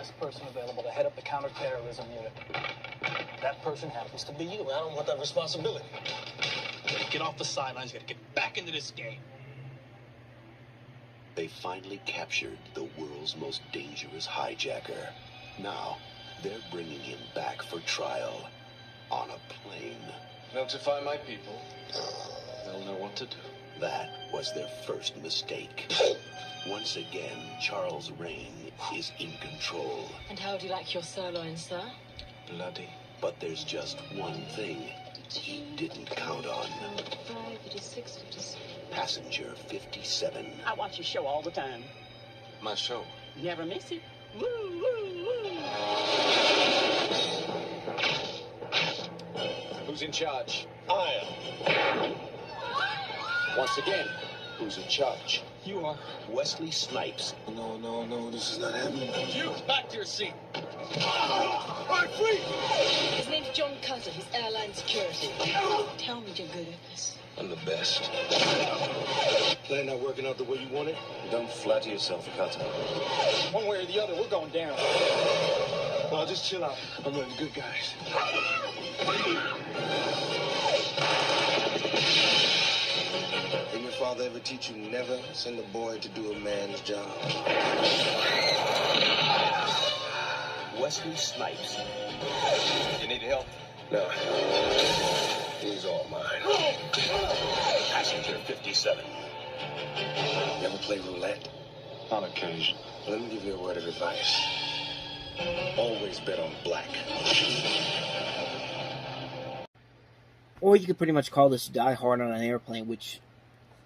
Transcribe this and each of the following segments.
best person available to head up the counterterrorism unit. That person happens to be you. I don't want that responsibility. You gotta get off the sidelines. You gotta get back into this game. They finally captured the world's most dangerous hijacker. Now, they're bringing him back for trial on a plane. Notify my people. They'll know what to do. That was their first mistake. Once again, Charles Rain is in control. And how would you like your sirloin, sir? Bloody. But there's just one thing he didn't count on. 55, 56, 57. Passenger 57. I watch your show all the time. My show. Never miss it. Woo, woo, woo. Who's in charge? I am. Once again, who's in charge? You are. Wesley Snipes. No, this is not happening. You back to your seat. I'm free! His name's John Cutter. He's airline security. Tell me you're good at this. I'm the best. Plan not working out the way you want it? Don't flatter yourself, Cutter. One way or the other, we're going down. Well, just chill out. I'm one of the good guys. Didn't your father ever teach you never send a boy to do a man's job? Wesley Snipes. You need help? No. He's all mine. Passenger 57. You ever play roulette? On occasion. Let me give you a word of advice. Always bet on black. Or you could pretty much call this Die Hard on an Airplane, which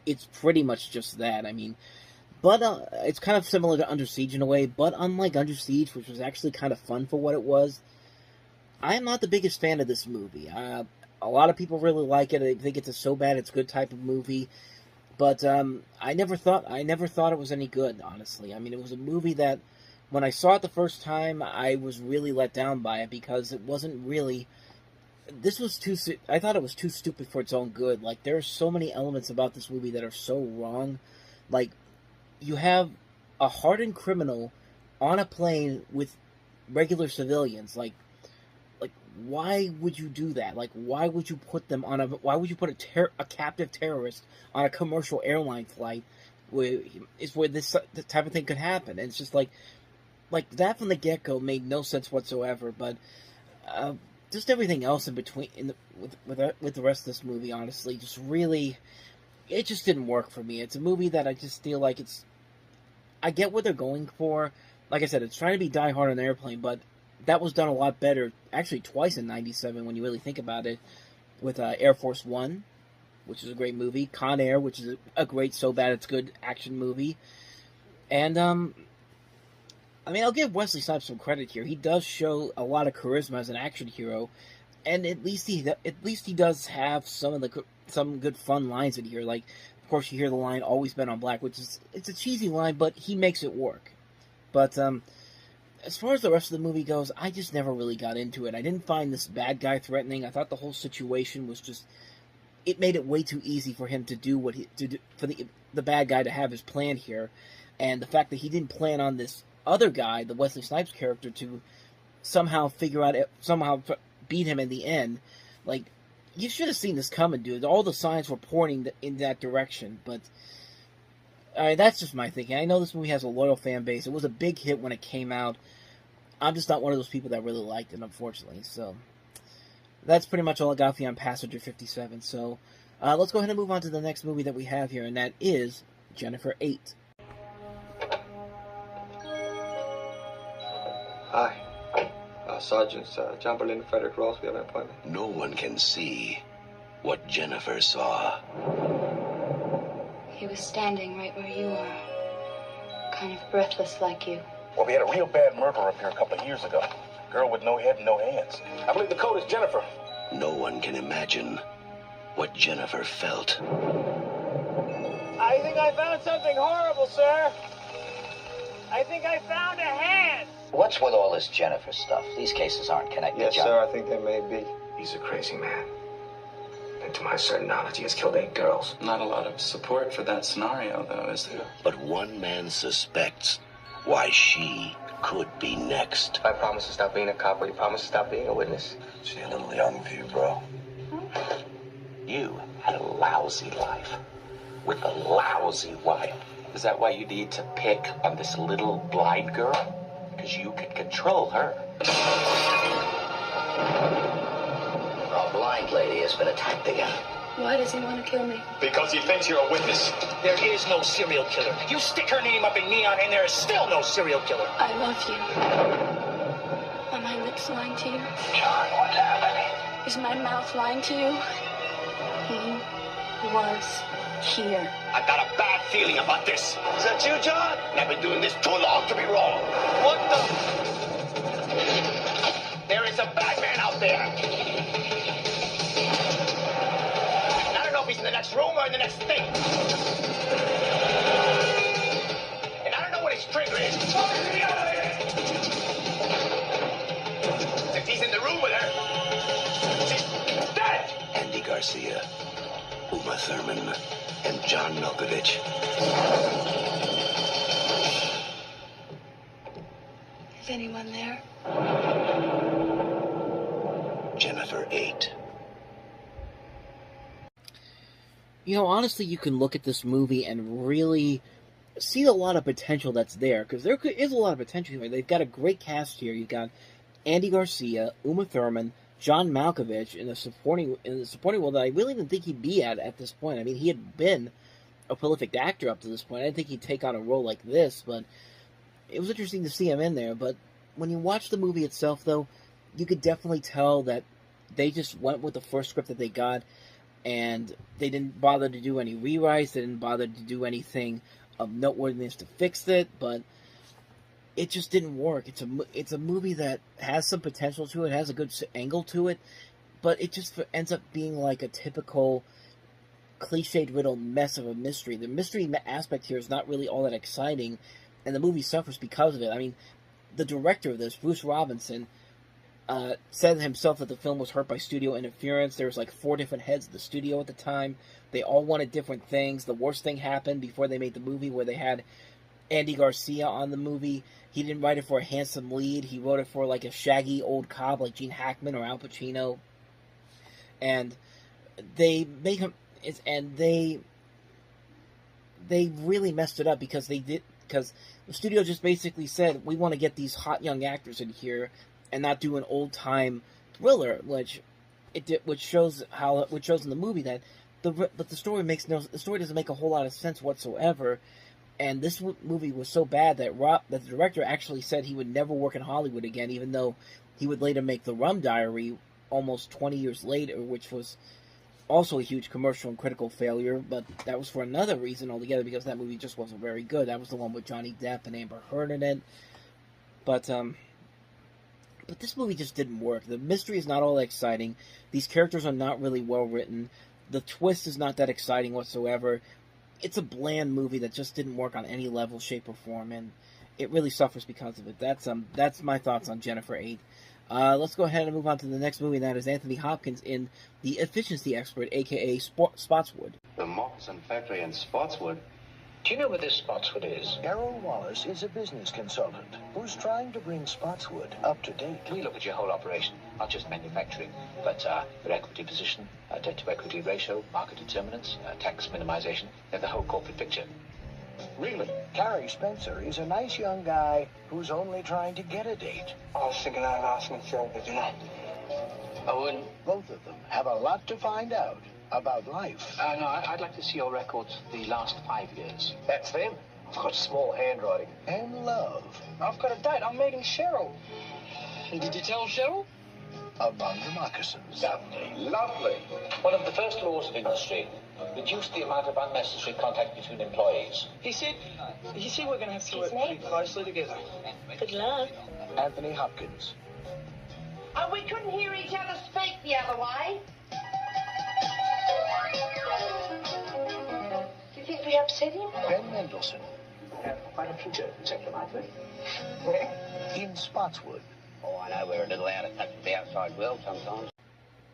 it's pretty much just that. I mean, but it's kind of similar to Under Siege in a way, but unlike Under Siege, which was actually kind of fun for what it was, I am not the biggest fan of this movie. A lot of people really like it. I think it's a so bad it's good type of movie, but I never thought it was any good, honestly. I mean, it was a movie that when I saw it the first time, I was really let down by it because it wasn't really. I thought it was too stupid for its own good. Like, there are so many elements about this movie that are so wrong. Like, you have a hardened criminal on a plane with regular civilians. Like, why would you do that? Like, why would you put a captive terrorist on a commercial airline flight where this type of thing could happen? And it's just like that from the get-go made no sense whatsoever. But just everything else in between with the rest of this movie, honestly, just really, it just didn't work for me. It's a movie that I just feel like I get what they're going for. Like I said, it's trying to be Die Hard on an Airplane, but that was done a lot better, actually twice in '97 when you really think about it, with Air Force One, which is a great movie, Con Air, which is a great so bad it's good action movie, and I mean, I'll give Wesley Snipes some credit here. He does show a lot of charisma as an action hero, and at least he does have some good fun lines in here. Like, of course, you hear the line "Always Bet on Black," which is a cheesy line, but he makes it work. But as far as the rest of the movie goes, I just never really got into it. I didn't find this bad guy threatening. I thought the whole situation was just, it made it way too easy for him to do for the bad guy to have his plan here, and the fact that he didn't plan on this other guy, the Wesley Snipes character, to somehow beat him in the end. Like, you should have seen this coming, dude. All the signs were pointing in that direction, but that's just my thinking. I know this movie has a loyal fan base. It was a big hit when it came out. I'm just not one of those people that really liked it, unfortunately. So that's pretty much all I got for you on Passenger 57. So let's go ahead and move on to the next movie that we have here, and that is Jennifer 8. Hi. Sergeants John Berlin and Frederick Ross, we have an appointment. No one can see what Jennifer saw. He was standing right where you are. Kind of breathless like you. Well, we had a real bad murder up here a couple of years ago. Girl with no head and no hands. I believe the code is Jennifer. No one can imagine what Jennifer felt. I think I found something horrible, sir. I think I found a hand. What's with all this Jennifer stuff? These cases aren't connected, Yes, John. sir, I think they may be. He's a crazy man. And to my certain knowledge, he has killed 8 girls. Not a lot of support for that scenario, though, is there? But one man suspects why she could be next. I promise to stop being a cop, or you promise to stop being a witness. She a little young for you, bro. You had a lousy life with a lousy wife. Is that why you need to pick on this little blind girl? Because you could control her. A blind lady has been attacked again. Why does he want to kill me? Because he thinks you're a witness. There is no serial killer. You stick her name up in neon and there is still no serial killer. I love you. Are my lips lying to you? John, what's happening? Is my mouth lying to you? He was here. I've got a bad feeling about this. Is that you, John? I've been doing this too long to be wrong. What the? There is a bad man out there. I don't know if he's in the next room or in the next state. And I don't know what his trigger is. If he's in the room with her, she's dead. Andy Garcia, Uma Thurman, and John Malkovich. Is anyone there? Jennifer 8. You know, honestly, you can look at this movie and really see a lot of potential that's there, because there is a lot of potential here. They've got a great cast here. You've got Andy Garcia, Uma Thurman, John Malkovich in the supporting role that I really didn't think he'd be at this point. I mean, he had been a prolific actor up to this point. I didn't think he'd take on a role like this, but it was interesting to see him in there. But when you watch the movie itself, though, you could definitely tell that they just went with the first script that they got, and they didn't bother to do any rewrites. They didn't bother to do anything of noteworthiness to fix it, but it just didn't work. It's a movie that has some potential to it, has a good angle to it, but it just ends up being like a typical cliched riddle mess of a mystery. The mystery aspect here is not really all that exciting, and the movie suffers because of it. I mean, the director of this, Bruce Robinson, said himself that the film was hurt by studio interference. There was like 4 different heads of the studio at the time. They all wanted different things. The worst thing happened before they made the movie, where they had Andy Garcia on the movie. He didn't write it for a handsome lead. He wrote it for like a shaggy old cop like Gene Hackman or Al Pacino. And they make him, and they really messed it up because the studio just basically said, we want to get these hot young actors in here and not do an old time thriller, which shows in the movie that the story doesn't make a whole lot of sense whatsoever. And this movie was so bad that the director actually said he would never work in Hollywood again, even though he would later make The Rum Diary almost 20 years later, which was also a huge commercial and critical failure, but that was for another reason altogether, because that movie just wasn't very good. That was the one with Johnny Depp and Amber Heard in it. But this movie just didn't work. The mystery is not all that exciting. These characters are not really well written. The twist is not that exciting whatsoever. It's a bland movie that just didn't work on any level, shape, or form, and it really suffers because of it. That's my thoughts on Jennifer 8. Let's go ahead and move on to the next movie, and that is Anthony Hopkins in The Efficiency Expert, a.k.a. Spotswood. The Moccasin Factory in Spotswood? Do you know where this Spotswood is? Errol Wallace is a business consultant who's trying to bring Spotswood up to date. We look at your whole operation, not just manufacturing, but your equity position, debt-to-equity ratio, market determinants, tax minimization, and the whole corporate picture. Really? Carrie Spencer is a nice young guy who's only trying to get a date. I was thinking I'd ask myself, you know. Owen, both of them have a lot to find out about life. No, I'd like to see your records the last 5 years. That's them. I've got small handwriting. And love. I've got a date. I'm meeting Cheryl. Did you tell Cheryl? Among the moccasins. Lovely, lovely. One of the first laws of industry, reduce the amount of unnecessary contact between employees. He said we're going to have to work pretty closely together. Good luck. Anthony Hopkins. Oh, we couldn't hear each other speak the other way. Do you think we upset him? Ben Mendelsohn. Quite a future, second life. In Spotswood. Oh, I know we're a little out of touch with the outside world sometimes.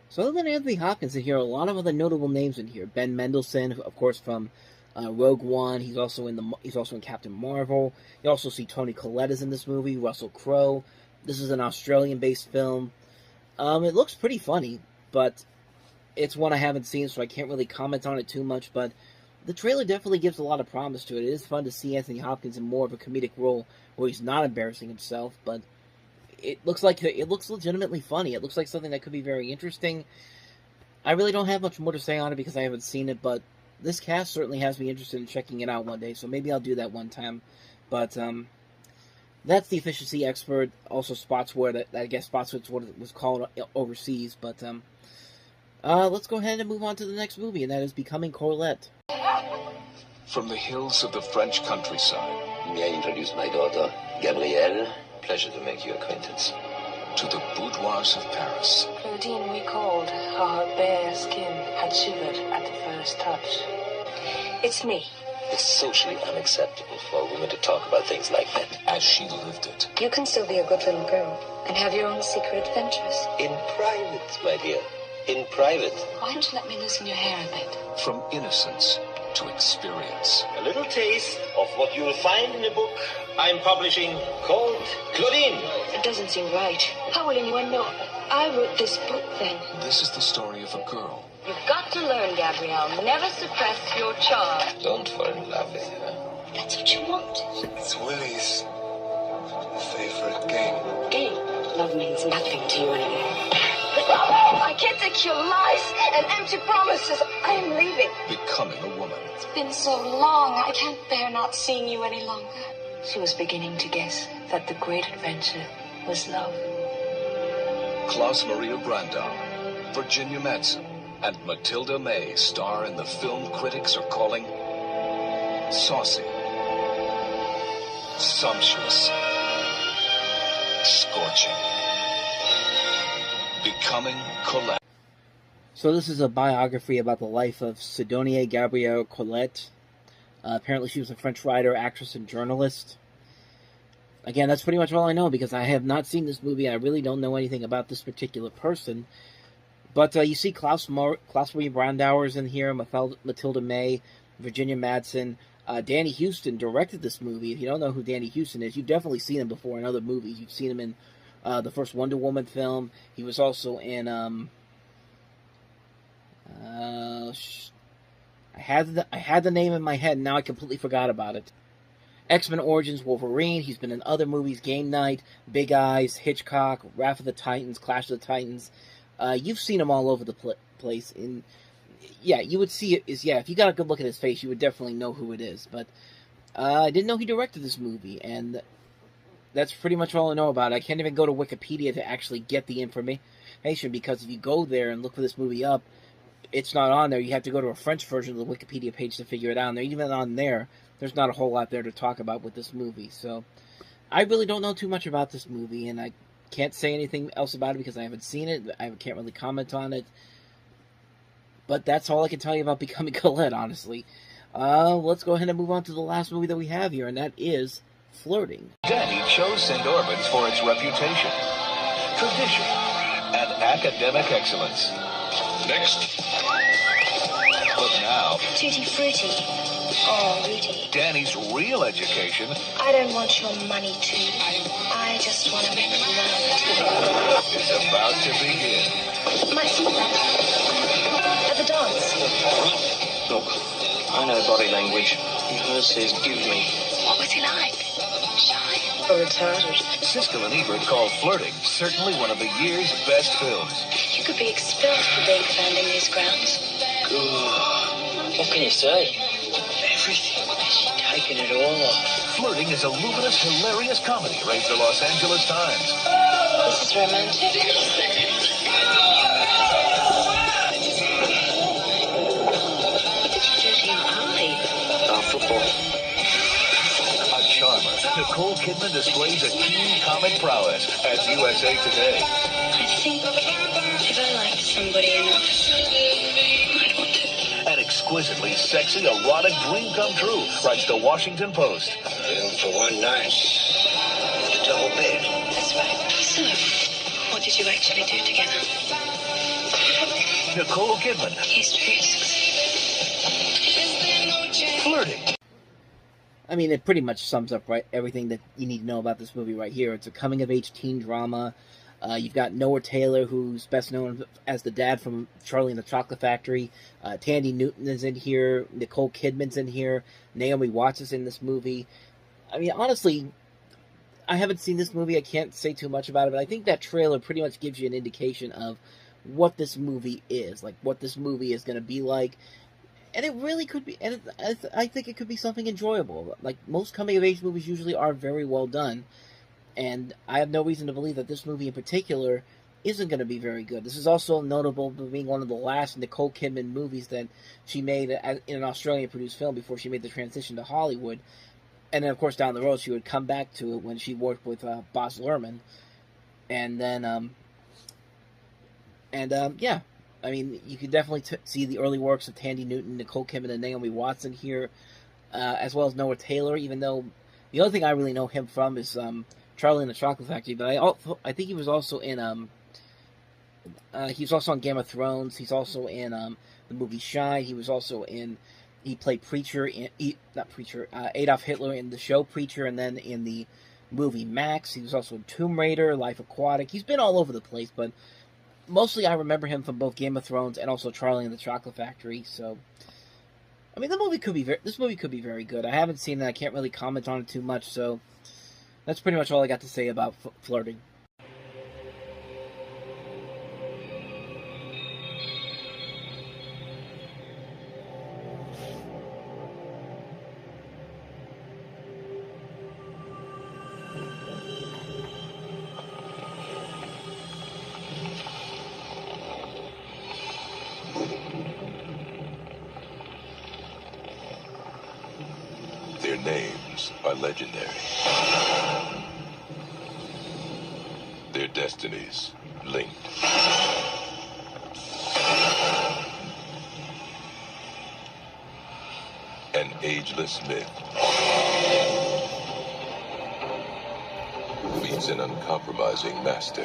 So other than Anthony Hopkins in here, a lot of other notable names in here. Ben Mendelsohn, of course, from Rogue One. He's also in Captain Marvel. You also see Toni Collette is in this movie. Russell Crowe. This is an Australian-based film. It looks pretty funny, but it's one I haven't seen, so I can't really comment on it too much. But the trailer definitely gives a lot of promise to it. It is fun to see Anthony Hopkins in more of a comedic role where he's not embarrassing himself, but it looks legitimately funny. It looks like something that could be very interesting. I really don't have much more to say on it because I haven't seen it, but this cast certainly has me interested in checking it out one day, so maybe I'll do that one time. But that's the efficiency expert. Also Spotswood. That I guess Spotswood's what it was called overseas. But let's go ahead and move on to the next movie, and that is Becoming Colette. From the hills of the French countryside. May I introduce my daughter, Gabrielle? Pleasure to make your acquaintance. To the boudoirs of Paris. Claudine recalled how her bare skin had shivered at the first touch. It's me. It's socially unacceptable for a woman to talk about things like that. As she lived it. You can still be a good little girl and have your own secret adventures. In private, my dear. In private. Why don't you let me loosen your hair a bit? From innocence to experience. A little taste of what you'll find in a book I'm publishing called Claudine. It doesn't seem right. How will anyone know I wrote this book then? This is the story of a girl. You've got to learn, Gabrielle. Never suppress your charm. Don't fall in love with her. That's what you want. It's Willie's favorite game. Game? Love means nothing to you anymore. I can't take your lies and empty promises. I am leaving. Becoming a woman. It's been so long. I can't bear not seeing you any longer. She was beginning to guess that the great adventure was love. Klaus Maria Brandau, Virginia Madsen, and Matilda May star in the film critics are calling saucy, sumptuous, scorching. Becoming Colette. So this is a biography about the life of Sidonie Gabrielle Colette. Apparently she was a French writer, actress, and journalist. Again, that's pretty much all I know because I have not seen this movie. I really don't know anything about this particular person. But you see Klaus Marie Brandauer's in here, Matilda May, Virginia Madsen. Danny Huston directed this movie. If you don't know who Danny Huston is, you've definitely seen him before in other movies. You've seen him in the first Wonder Woman film. He was also in I had the name in my head, and now I completely forgot about it. X-Men Origins Wolverine. He's been in other movies: Game Night, Big Eyes, Hitchcock, Wrath of the Titans, Clash of the Titans. You've seen him all over the place. You would see it. If you got a good look at his face, you would definitely know who it is. But I didn't know he directed this movie, and that's pretty much all I know about it. I can't even go to Wikipedia to actually get the information, because if you go there and look for this movie up, it's not on there. You have to go to a French version of the Wikipedia page to figure it out. And even on there, there's not a whole lot there to talk about with this movie. So I really don't know too much about this movie, and I can't say anything else about it because I haven't seen it. I can't really comment on it. But that's all I can tell you about Becoming Colette, honestly. Let's go ahead and move on to the last movie that we have here, and that is Flirting. Danny chose St. Albans for its reputation, tradition, and academic excellence. Next. But now... Tutti Frutti. Oh, Rudy. Danny's real education... I don't want your money, too. I just want to make love. ...is about to begin. Might see that. At the dance. Look, I know body language. Hers says, give me. What was he like? Shy? Or retarded? Siskel and Ebert called Flirting certainly one of the year's best films. You could be expelled for being found in these grounds. Good. What can you say? Everything. She's taking it all off. Flirting is a luminous, hilarious comedy, rates the Los Angeles Times. This is romantic. What did you do to your eye? Football. A charmer, Nicole Kidman displays a keen comic prowess as USA Today. I think if I liked somebody enough, I'd want to. An exquisitely sexy, erotic dream come true, writes the Washington Post. In for one night. The double bed. That's right. So, what did you actually do together? Nicole Kidman. Taste risks. flirting. I mean, it pretty much sums up everything that you need to know about this movie right here. It's a coming-of-age teen drama. You've got Noah Taylor, who's best known as the dad from Charlie and the Chocolate Factory. Tandy Newton is in here. Nicole Kidman's in here. Naomi Watts is in this movie. I mean, honestly, I haven't seen this movie. I can't say too much about it, but I think that trailer pretty much gives you an indication of what this movie is, like what this movie is going to be like. And it really could be, and I think it could be something enjoyable. Like, most coming-of-age movies usually are very well done, and I have no reason to believe that this movie in particular isn't going to be very good. This is also notable for being one of the last Nicole Kidman movies that she made in an Australian-produced film before she made the transition to Hollywood. And then, of course, down the road, she would come back to it when she worked with Baz Luhrmann. And then, yeah. I mean, you can definitely see the early works of Tandy Newton, Nicole Kidman, and Naomi Watts in here, as well as Noah Taylor, even though the only thing I really know him from is Charlie and the Chocolate Factory, but I think he was also in, he was also on Game of Thrones, he's also in the movie Shy, he played Preacher, Adolf Hitler in the show Preacher, and then in the movie Max, he was also in Tomb Raider, Life Aquatic, he's been all over the place, but mostly I remember him from both Game of Thrones and also Charlie and the Chocolate Factory, so I mean, this movie could be very good. I haven't seen it, I can't really comment on it too much, so that's pretty much all I got to say about Flirting. Their names are legendary. Their destinies linked. An ageless myth meets an uncompromising master.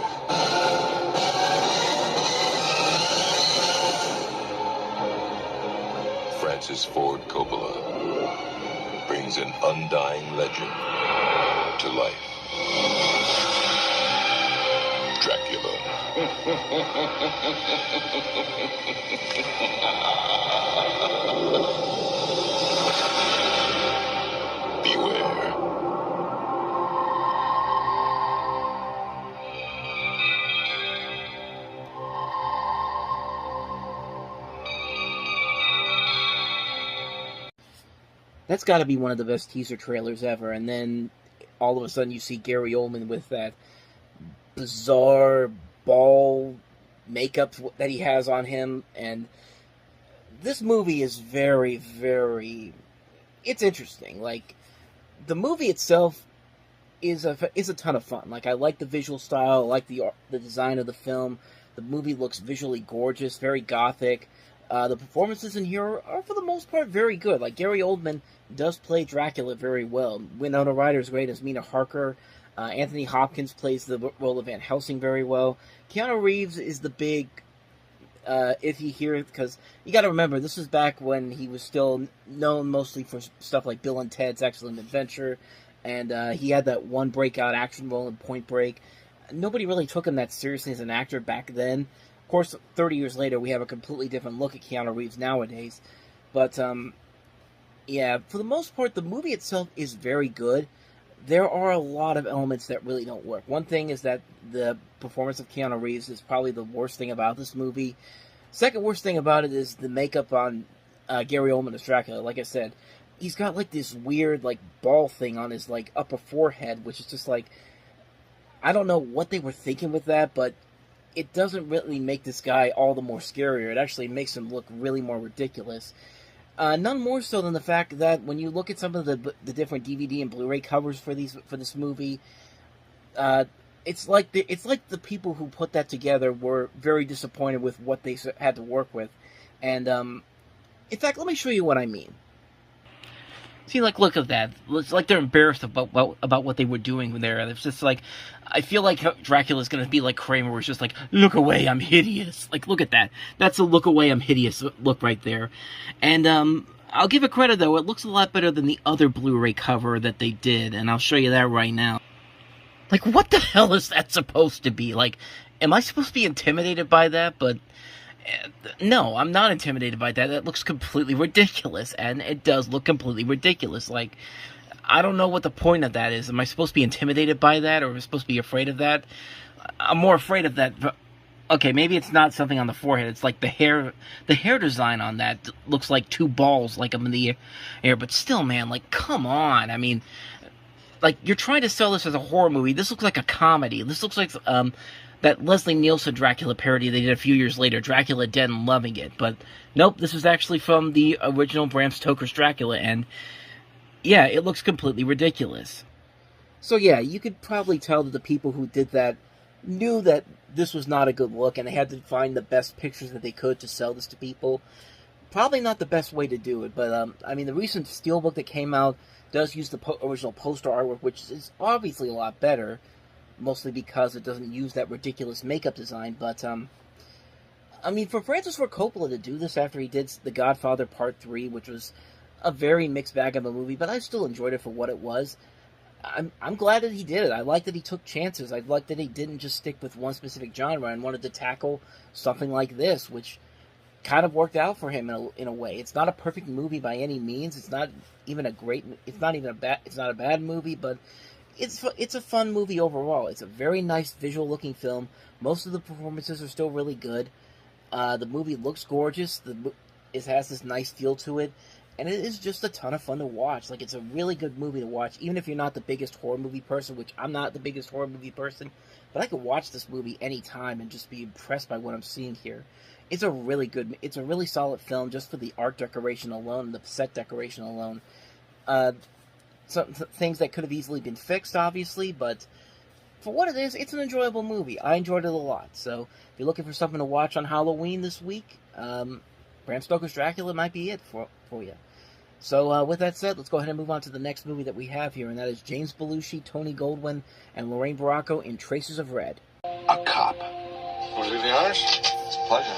Francis Ford Coppola brings an undying legend to life. Dracula. Beware. That's got to be one of the best teaser trailers ever, and then all of a sudden you see Gary Oldman with that bizarre ball makeup that he has on him, and this movie is very, very... it's interesting. Like, the movie itself is a ton of fun. Like, I like the visual style, I like the design of the film. The movie looks visually gorgeous, very gothic. The performances in here are, for the most part, very good. Like, Gary Oldman does play Dracula very well. Winona Ryder's great as Mina Harker. Anthony Hopkins plays the role of Van Helsing very well. Keanu Reeves is the big iffy here, because you got to remember, this is back when he was still known mostly for stuff like Bill and Ted's Excellent Adventure, and he had that one breakout action role in Point Break. Nobody really took him that seriously as an actor back then. Of course, 30 years later, we have a completely different look at Keanu Reeves nowadays. But, yeah, for the most part, the movie itself is very good. There are a lot of elements that really don't work. One thing is that the performance of Keanu Reeves is probably the worst thing about this movie. Second worst thing about it is the makeup on Gary Oldman as Dracula. Like I said, he's got, like, this weird, like, ball thing on his, like, upper forehead, which is just, like, I don't know what they were thinking with that, but it doesn't really make this guy all the more scarier. It actually makes him look really more ridiculous. None more so than the fact that when you look at some of the different DVD and Blu-ray covers for this movie, it's like the people who put that together were very disappointed with what they had to work with. And in fact, let me show you what I mean. See, like, look at that. It's like they're embarrassed about what they were doing there. It's just like, I feel like Dracula's gonna be like Kramer, where it's just like, look away, I'm hideous. Like, look at that. That's a look away, I'm hideous look right there. And, I'll give it credit, though. It looks a lot better than the other Blu-ray cover that they did, and I'll show you that right now. Like, what the hell is that supposed to be? Like, am I supposed to be intimidated by that? But, no, I'm not intimidated by that. That looks completely ridiculous, and it does look completely ridiculous. Like, I don't know what the point of that is. Am I supposed to be intimidated by that, or am I supposed to be afraid of that? I'm more afraid of that. Okay, maybe it's not something on the forehead. It's like the hair design on that looks like two balls, like I'm in the air. But still, man, like, come on. I mean, like, you're trying to sell this as a horror movie. This looks like a comedy. This looks like that Leslie Nielsen Dracula parody they did a few years later, Dracula Dead and Loving It. But nope, this was actually from the original Bram Stoker's Dracula, and yeah, it looks completely ridiculous. So yeah, you could probably tell that the people who did that knew that this was not a good look, and they had to find the best pictures that they could to sell this to people. Probably not the best way to do it, but I mean, the recent Steelbook that came out does use the original poster artwork, which is obviously a lot better, mostly because it doesn't use that ridiculous makeup design. But I mean, for Francis Ford Coppola to do this after he did The Godfather Part 3, which was a very mixed bag of a movie, but I still enjoyed it for what it was. I'm glad that he did it. I like that he took chances. I like that he didn't just stick with one specific genre and wanted to tackle something like this, which kind of worked out for him in a way. It's not a perfect movie by any means. It's not even a bad movie, but it's a fun movie overall. It's a very nice visual looking film. Most of the performances are still really good. The movie looks gorgeous. It has this nice feel to it. And it is just a ton of fun to watch. Like, it's a really good movie to watch, even if you're not the biggest horror movie person, which I'm not the biggest horror movie person, but I could watch this movie anytime and just be impressed by what I'm seeing here. It's a really solid film just for the art decoration alone, the set decoration alone. Some things that could have easily been fixed, obviously, but for what it is, it's an enjoyable movie. I enjoyed it a lot. So, if you're looking for something to watch on Halloween this week, Bram Stoker's Dracula might be it for you. So, with that said, let's go ahead and move on to the next movie that we have here, and that is James Belushi, Tony Goldwyn, and Lorraine Bracco in Traces of Red. A cop. Want to do the honors? It's a pleasure.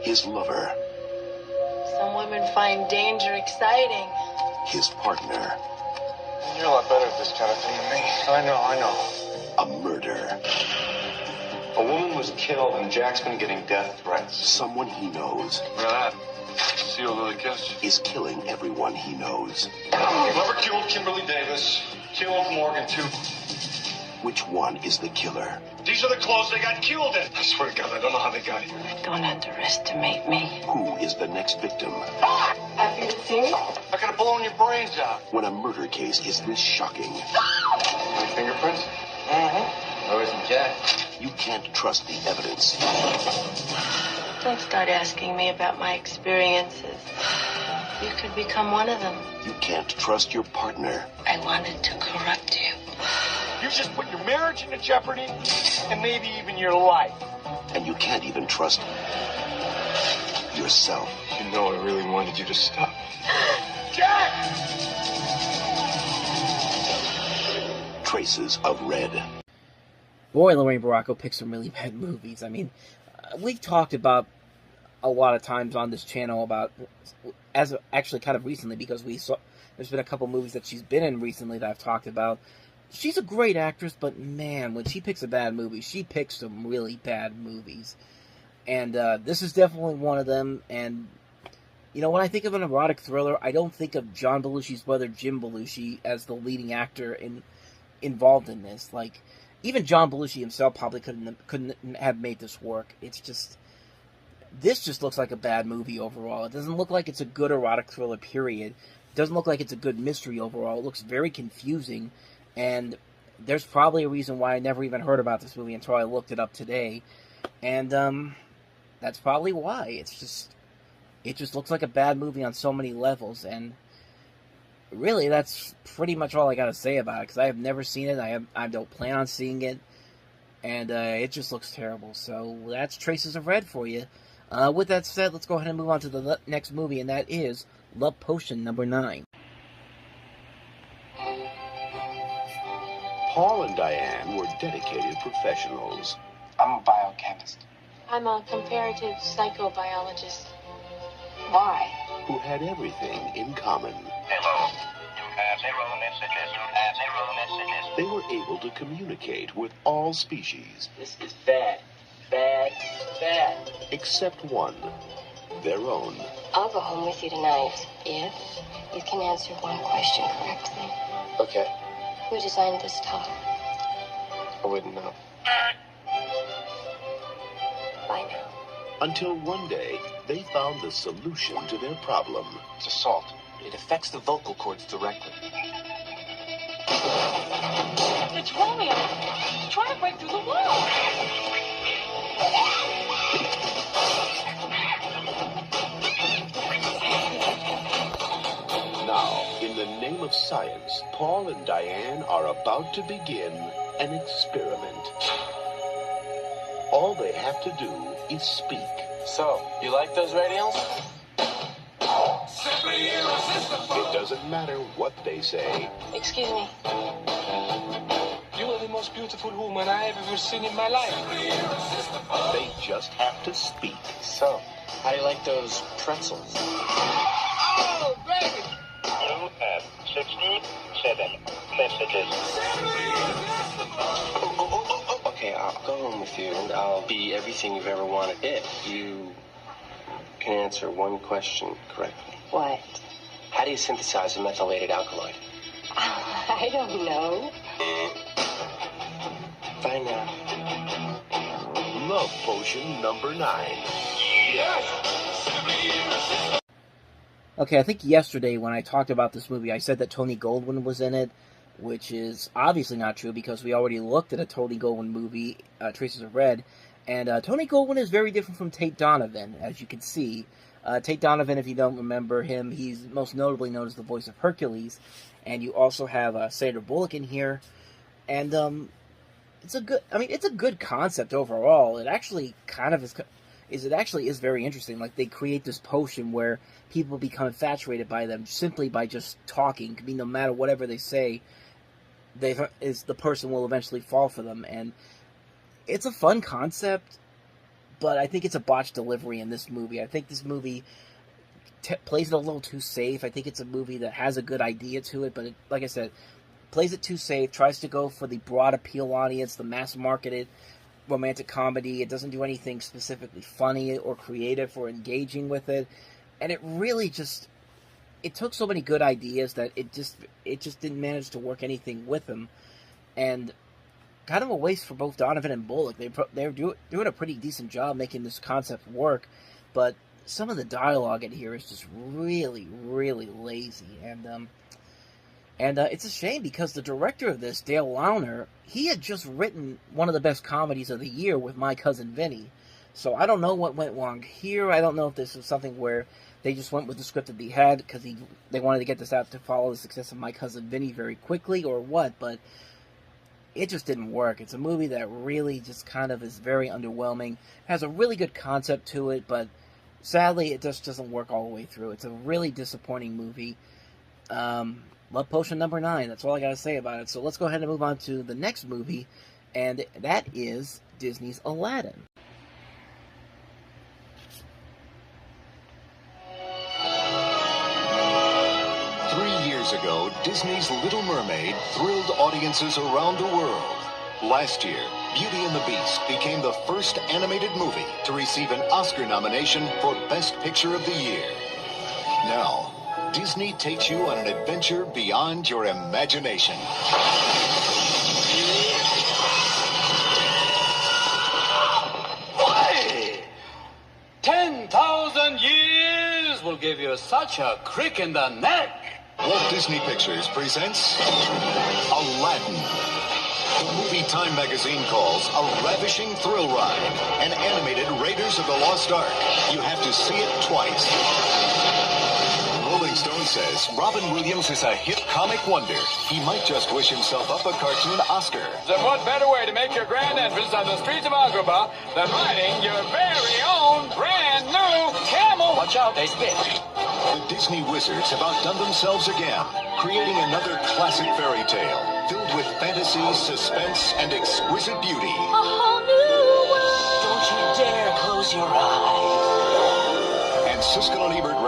His lover. Some women find danger exciting. His partner. You're a lot better at this kind of thing than me. I know. A murder. A woman was killed and Jack's been getting death threats. Someone he knows. Look at that. Seal Lily Kiss. Is killing everyone he knows. Whoever killed Kimberly Davis killed Morgan too. Which one is the killer? These are the clothes they got killed in. I swear to God, I don't know how they got here. Don't underestimate me. Who is the next victim? Happy to see me? I could have blown your brains out. When a murder case is this shocking. Any fingerprints? Mm-hmm. Or isn't Jack? You can't trust the evidence. Don't start asking me about my experiences. You could become one of them. You can't trust your partner. I wanted to corrupt you. You just put your marriage into jeopardy and maybe even your life. And you can't even trust yourself. You know I really wanted you to stop. Jack! Traces of Red. Boy, Lorraine Bracco picks some really bad movies. I mean, we've talked about a lot of times on this channel about, actually kind of recently, because there's been a couple movies that she's been in recently that I've talked about. She's a great actress, but man, when she picks a bad movie, she picks some really bad movies. And this is definitely one of them. And, you know, when I think of an erotic thriller, I don't think of John Belushi's brother, Jim Belushi, as the leading actor involved in this. Like, even John Belushi himself probably couldn't have made this work. It's just, this just looks like a bad movie overall. It doesn't look like it's a good erotic thriller, period. It doesn't look like it's a good mystery overall. It looks very confusing, and there's probably a reason why I never even heard about this movie until I looked it up today. And that's probably why. It just looks like a bad movie on so many levels, and really, that's pretty much all I gotta say about it, because I have never seen it, I don't plan on seeing it, and it just looks terrible. So that's Traces of Red for you. With that said, let's go ahead and move on to the next movie, and that is Love Potion number 9. Paul and Diane were dedicated professionals. I'm a biochemist. I'm a comparative psychobiologist. Why? who had everything in common. Hello. You have 0 messages. You have 0 messages. They were able to communicate with all species. This is bad. Bad. Bad. Except one. Their own. I'll go home with you tonight if you can answer one question correctly. Okay. Who designed this top? I wouldn't know. Bye now. Until one day, they found the solution to their problem. It's a salt. It affects the vocal cords directly. It's Romeo. He's trying to break through the wall. Now, in the name of science, Paul and Diane are about to begin an experiment. All they have to do is speak. So, you like those radials? It doesn't matter what they say. Excuse me. You are the most beautiful woman I have ever seen in my life. They just have to speak. So, how do you like those pretzels? Oh, baby! You have 67 messages. Okay, I'll go home with you, and I'll be everything you've ever wanted if you can answer one question correctly. What? How do you synthesize a methylated alkaloid? I don't know. Bye now. Love potion number 9. Yes! Okay, I think yesterday when I talked about this movie, I said that Tony Goldwyn was in it, which is obviously not true because we already looked at a Tony Goldwyn movie, Traces of Red, and Tony Goldwyn is very different from Tate Donovan, as you can see. Tate Donovan, if you don't remember him, he's most notably known as the voice of Hercules, and you also have Sandra Bullock in here, and it's a good concept overall. It actually kind of is very interesting. Like, they create this potion where people become infatuated by them simply by just talking. I mean, no matter whatever they say, the person will eventually fall for them, and it's a fun concept, but I think it's a botched delivery in this movie. I think this movie plays it a little too safe. I think it's a movie that has a good idea to it, but like I said, plays it too safe, tries to go for the broad appeal audience, the mass-marketed romantic comedy. It doesn't do anything specifically funny or creative or engaging with it, and it really just... It took so many good ideas that it just didn't manage to work anything with them, and kind of a waste for both Donovan and Bullock. They're doing a pretty decent job making this concept work, but some of the dialogue in here is just really, really lazy, and it's a shame because the director of this, Dale Launer, he had just written one of the best comedies of the year with My Cousin Vinny. So I don't know what went wrong here. I don't know if this was something where they just went with the script that they had because they wanted to get this out to follow the success of My Cousin Vinny very quickly or what, but it just didn't work. It's a movie that really just kind of is very underwhelming. It has a really good concept to it, but sadly it just doesn't work all the way through. It's a really disappointing movie. Love Potion number 9. That's all I gotta say about it. So let's go ahead and move on to the next movie, and that is Disney's Aladdin. Years ago, Disney's Little Mermaid thrilled audiences around the world. Last year, Beauty and the Beast became the first animated movie to receive an Oscar nomination for Best Picture of the Year. Now, Disney takes you on an adventure beyond your imagination. Why? 10,000 years will give you such a crick in the neck. Walt Disney Pictures presents Aladdin. The movie Time magazine calls a ravishing thrill ride, an animated Raiders of the Lost Ark. You have to see it twice. Rolling Stone says Robin Williams is a hit comic wonder. He might just wish himself up a cartoon Oscar. Then what better way to make your grand entrance on the streets of Agrabah than riding your very own brand new camel? Watch out, they spit. The Disney wizards have outdone themselves again, creating another classic fairy tale filled with fantasy, suspense, and exquisite beauty. A whole new world. Don't you dare close your eyes. And Siskel and Ebert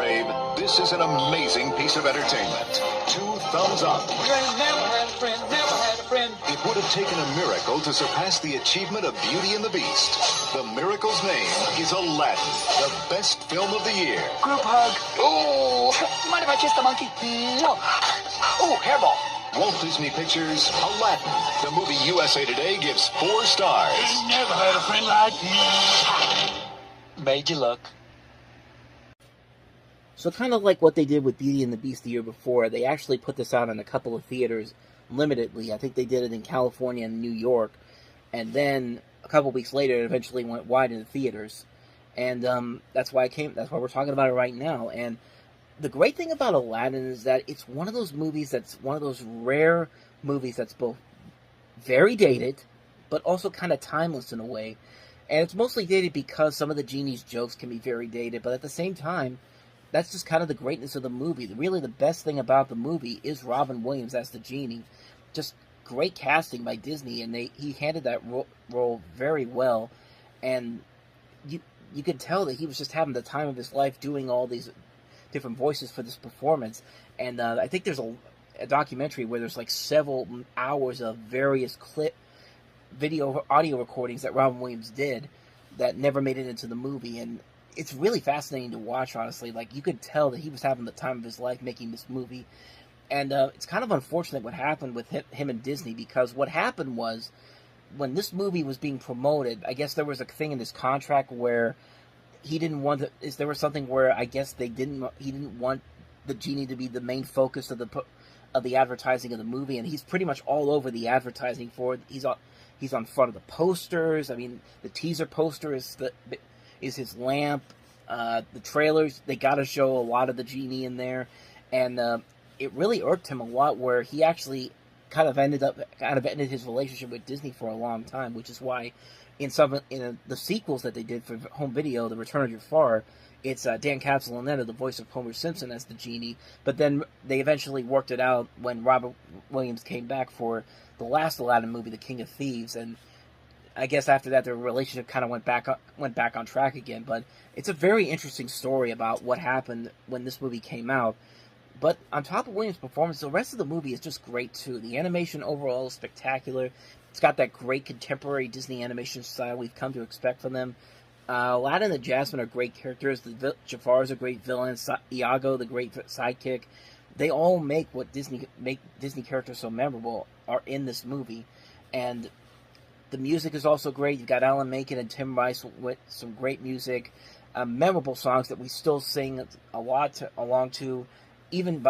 This is an amazing piece of entertainment. 2 thumbs up. Friend never had a friend, never had a friend. It would have taken a miracle to surpass the achievement of Beauty and the Beast. The miracle's name is Aladdin, the best film of the year. Group hug. Oh, mind if I kiss the monkey? No. Oh, hairball. Walt Disney Pictures, Aladdin. The movie USA Today gives 4 stars. Never had a friend like me. Made you look. So kind of like what they did with Beauty and the Beast the year before, they actually put this out in a couple of theaters limitedly. I think they did it in California and New York, and then a couple weeks later it eventually went wide in the theaters. And that's why we're talking about it right now. And the great thing about Aladdin is that it's one of those movies that's one of those rare movies that's both very dated, but also kind of timeless in a way. And it's mostly dated because some of the genie's jokes can be very dated, but at the same time, that's just kind of the greatness of the movie. Really, the best thing about the movie is Robin Williams as the genie. Just great casting by Disney, and he handled that role very well. And you could tell that he was just having the time of his life doing all these different voices for this performance. And I think there's a documentary where there's like several hours of various audio recordings that Robin Williams did that never made it into the movie. And it's really fascinating to watch, honestly. Like, you could tell that he was having the time of his life making this movie. And it's kind of unfortunate what happened with him and Disney, because what happened was, when this movie was being promoted, I guess there was a thing in his contract where he didn't want to, there was something where I guess he didn't want the genie to be the main focus of the advertising of the movie, and he's pretty much all over the advertising for it. He's on front of the posters. I mean, the teaser poster is his lamp. The trailers, they got to show a lot of the genie in there, and it really irked him a lot, where he actually kind of ended his relationship with Disney for a long time, which is why in the sequels that they did for home video, The Return of Jafar, it's Dan Castellaneta, the voice of Homer Simpson, as the genie. But then they eventually worked it out when Robert Williams came back for the last Aladdin movie, The King of Thieves, and I guess after that their relationship kind of went back on track again. But it's a very interesting story about what happened when this movie came out. But on top of Williams' performance, the rest of the movie is just great too. The animation overall is spectacular. It's got that great contemporary Disney animation style we've come to expect from them. Aladdin and Jasmine are great characters. Jafar is a great villain. Iago, the great sidekick. They all make Disney characters so memorable are in this movie. And the music is also great. You've got Alan Menken and Tim Rice with some great music. Memorable songs that we still sing a lot along to. Even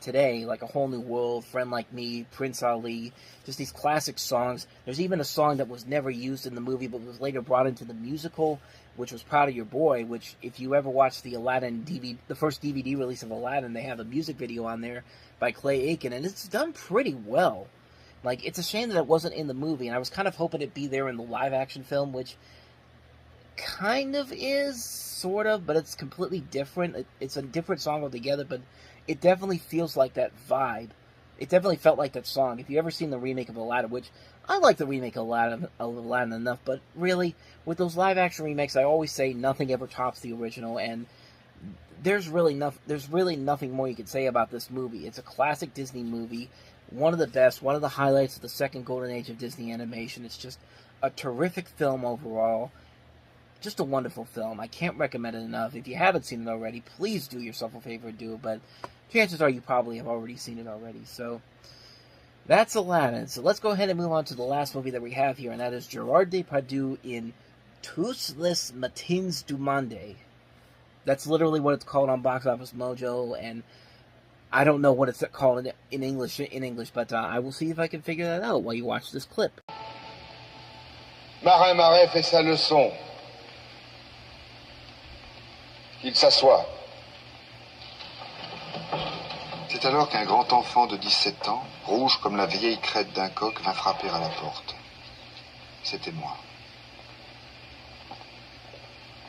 today, like A Whole New World, Friend Like Me, Prince Ali, just these classic songs. There's even a song that was never used in the movie, but was later brought into the musical, which was Proud of Your Boy, which, if you ever watched the Aladdin the first DVD release of Aladdin, they have a music video on there by Clay Aiken, and it's done pretty well. Like, it's a shame that it wasn't in the movie, and I was kind of hoping it'd be there in the live-action film, which kind of is, sort of, but it's completely different. It's a different song altogether, but it definitely feels like that vibe. It definitely felt like that song. If you ever seen the remake of Aladdin, which I like the remake of Aladdin enough, but really, with those live-action remakes, I always say nothing ever tops the original, and there's really nothing more you could say about this movie. It's a classic Disney movie, one of the best, one of the highlights of the second golden age of Disney animation. It's just a terrific film overall. Just a wonderful film. I can't recommend it enough. If you haven't seen it already, please do yourself a favor and do it, but chances are you probably have already seen it already. So, that's Aladdin. So let's go ahead and move on to the last movie that we have here, and that is Gerard Depardieu in Tous les matins du monde. That's literally what it's called on Box Office Mojo, and I don't know what it's called in English, but I will see if I can figure that out while you watch this clip. Marin Marais fait sa leçon. Qu'il s'assoie. C'est alors qu'un grand enfant de 17 ans, rouge comme la vieille crête d'un coq, vint frapper à la porte. C'était moi.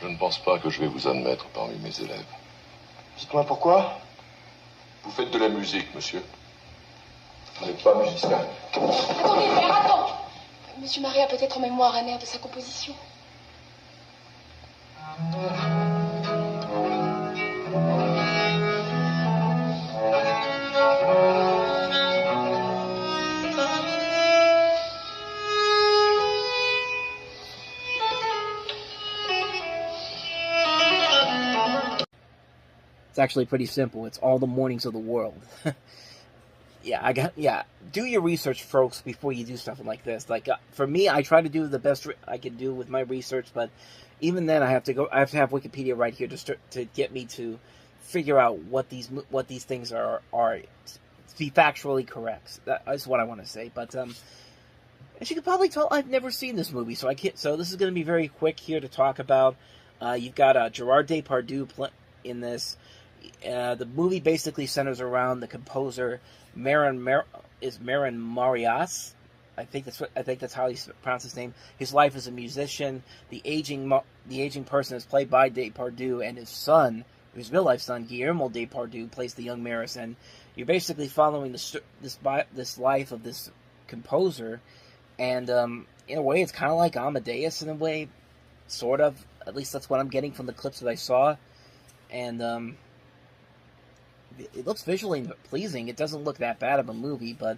Je ne pense pas que je vais vous admettre parmi mes élèves. Dites-moi pourquoi? Vous faites de la musique, monsieur. Vous n'êtes pas musicien. Attendez, père, attends. Monsieur Marais a peut-être en mémoire un air de sa composition. It's actually pretty simple. It's All the Mornings of the World. Do your research, folks, before you do stuff like this. Like, for me, I try to do the best I can do with my research, but even then, I have to have Wikipedia right here to get me to figure out what these things are to be factually correct. That's what I want to say. But as you can probably tell, I've never seen this movie, so So this is going to be very quick here to talk about. You've got Gerard Depardieu in this. The movie basically centers around the composer Marin Marias. I think that's how you pronounce his name. His life as a musician. The aging person is played by Depardieu, and his son, his real life son, Guillermo Depardieu, plays the young Maris. And you're basically following this life of this composer, and in a way, it's kind of like Amadeus in a way, sort of. At least that's what I'm getting from the clips that I saw, and it looks visually pleasing. It doesn't look that bad of a movie, but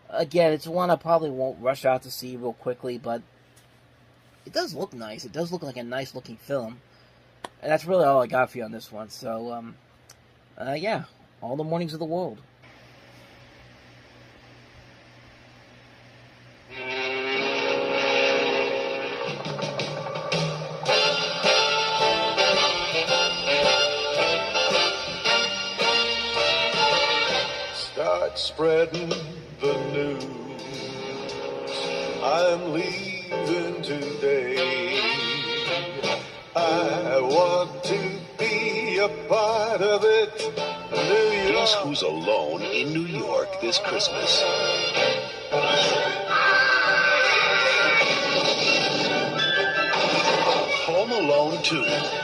again, it's one I probably won't rush out to see real quickly, but it does look nice. It does look like a nice looking film, and that's really all I got for you on this one. So, yeah, All the Mornings of the World. Spreading the news. I'm leaving today. I want to be a part of it. Guess who's alone in New York this Christmas? Home Alone 2,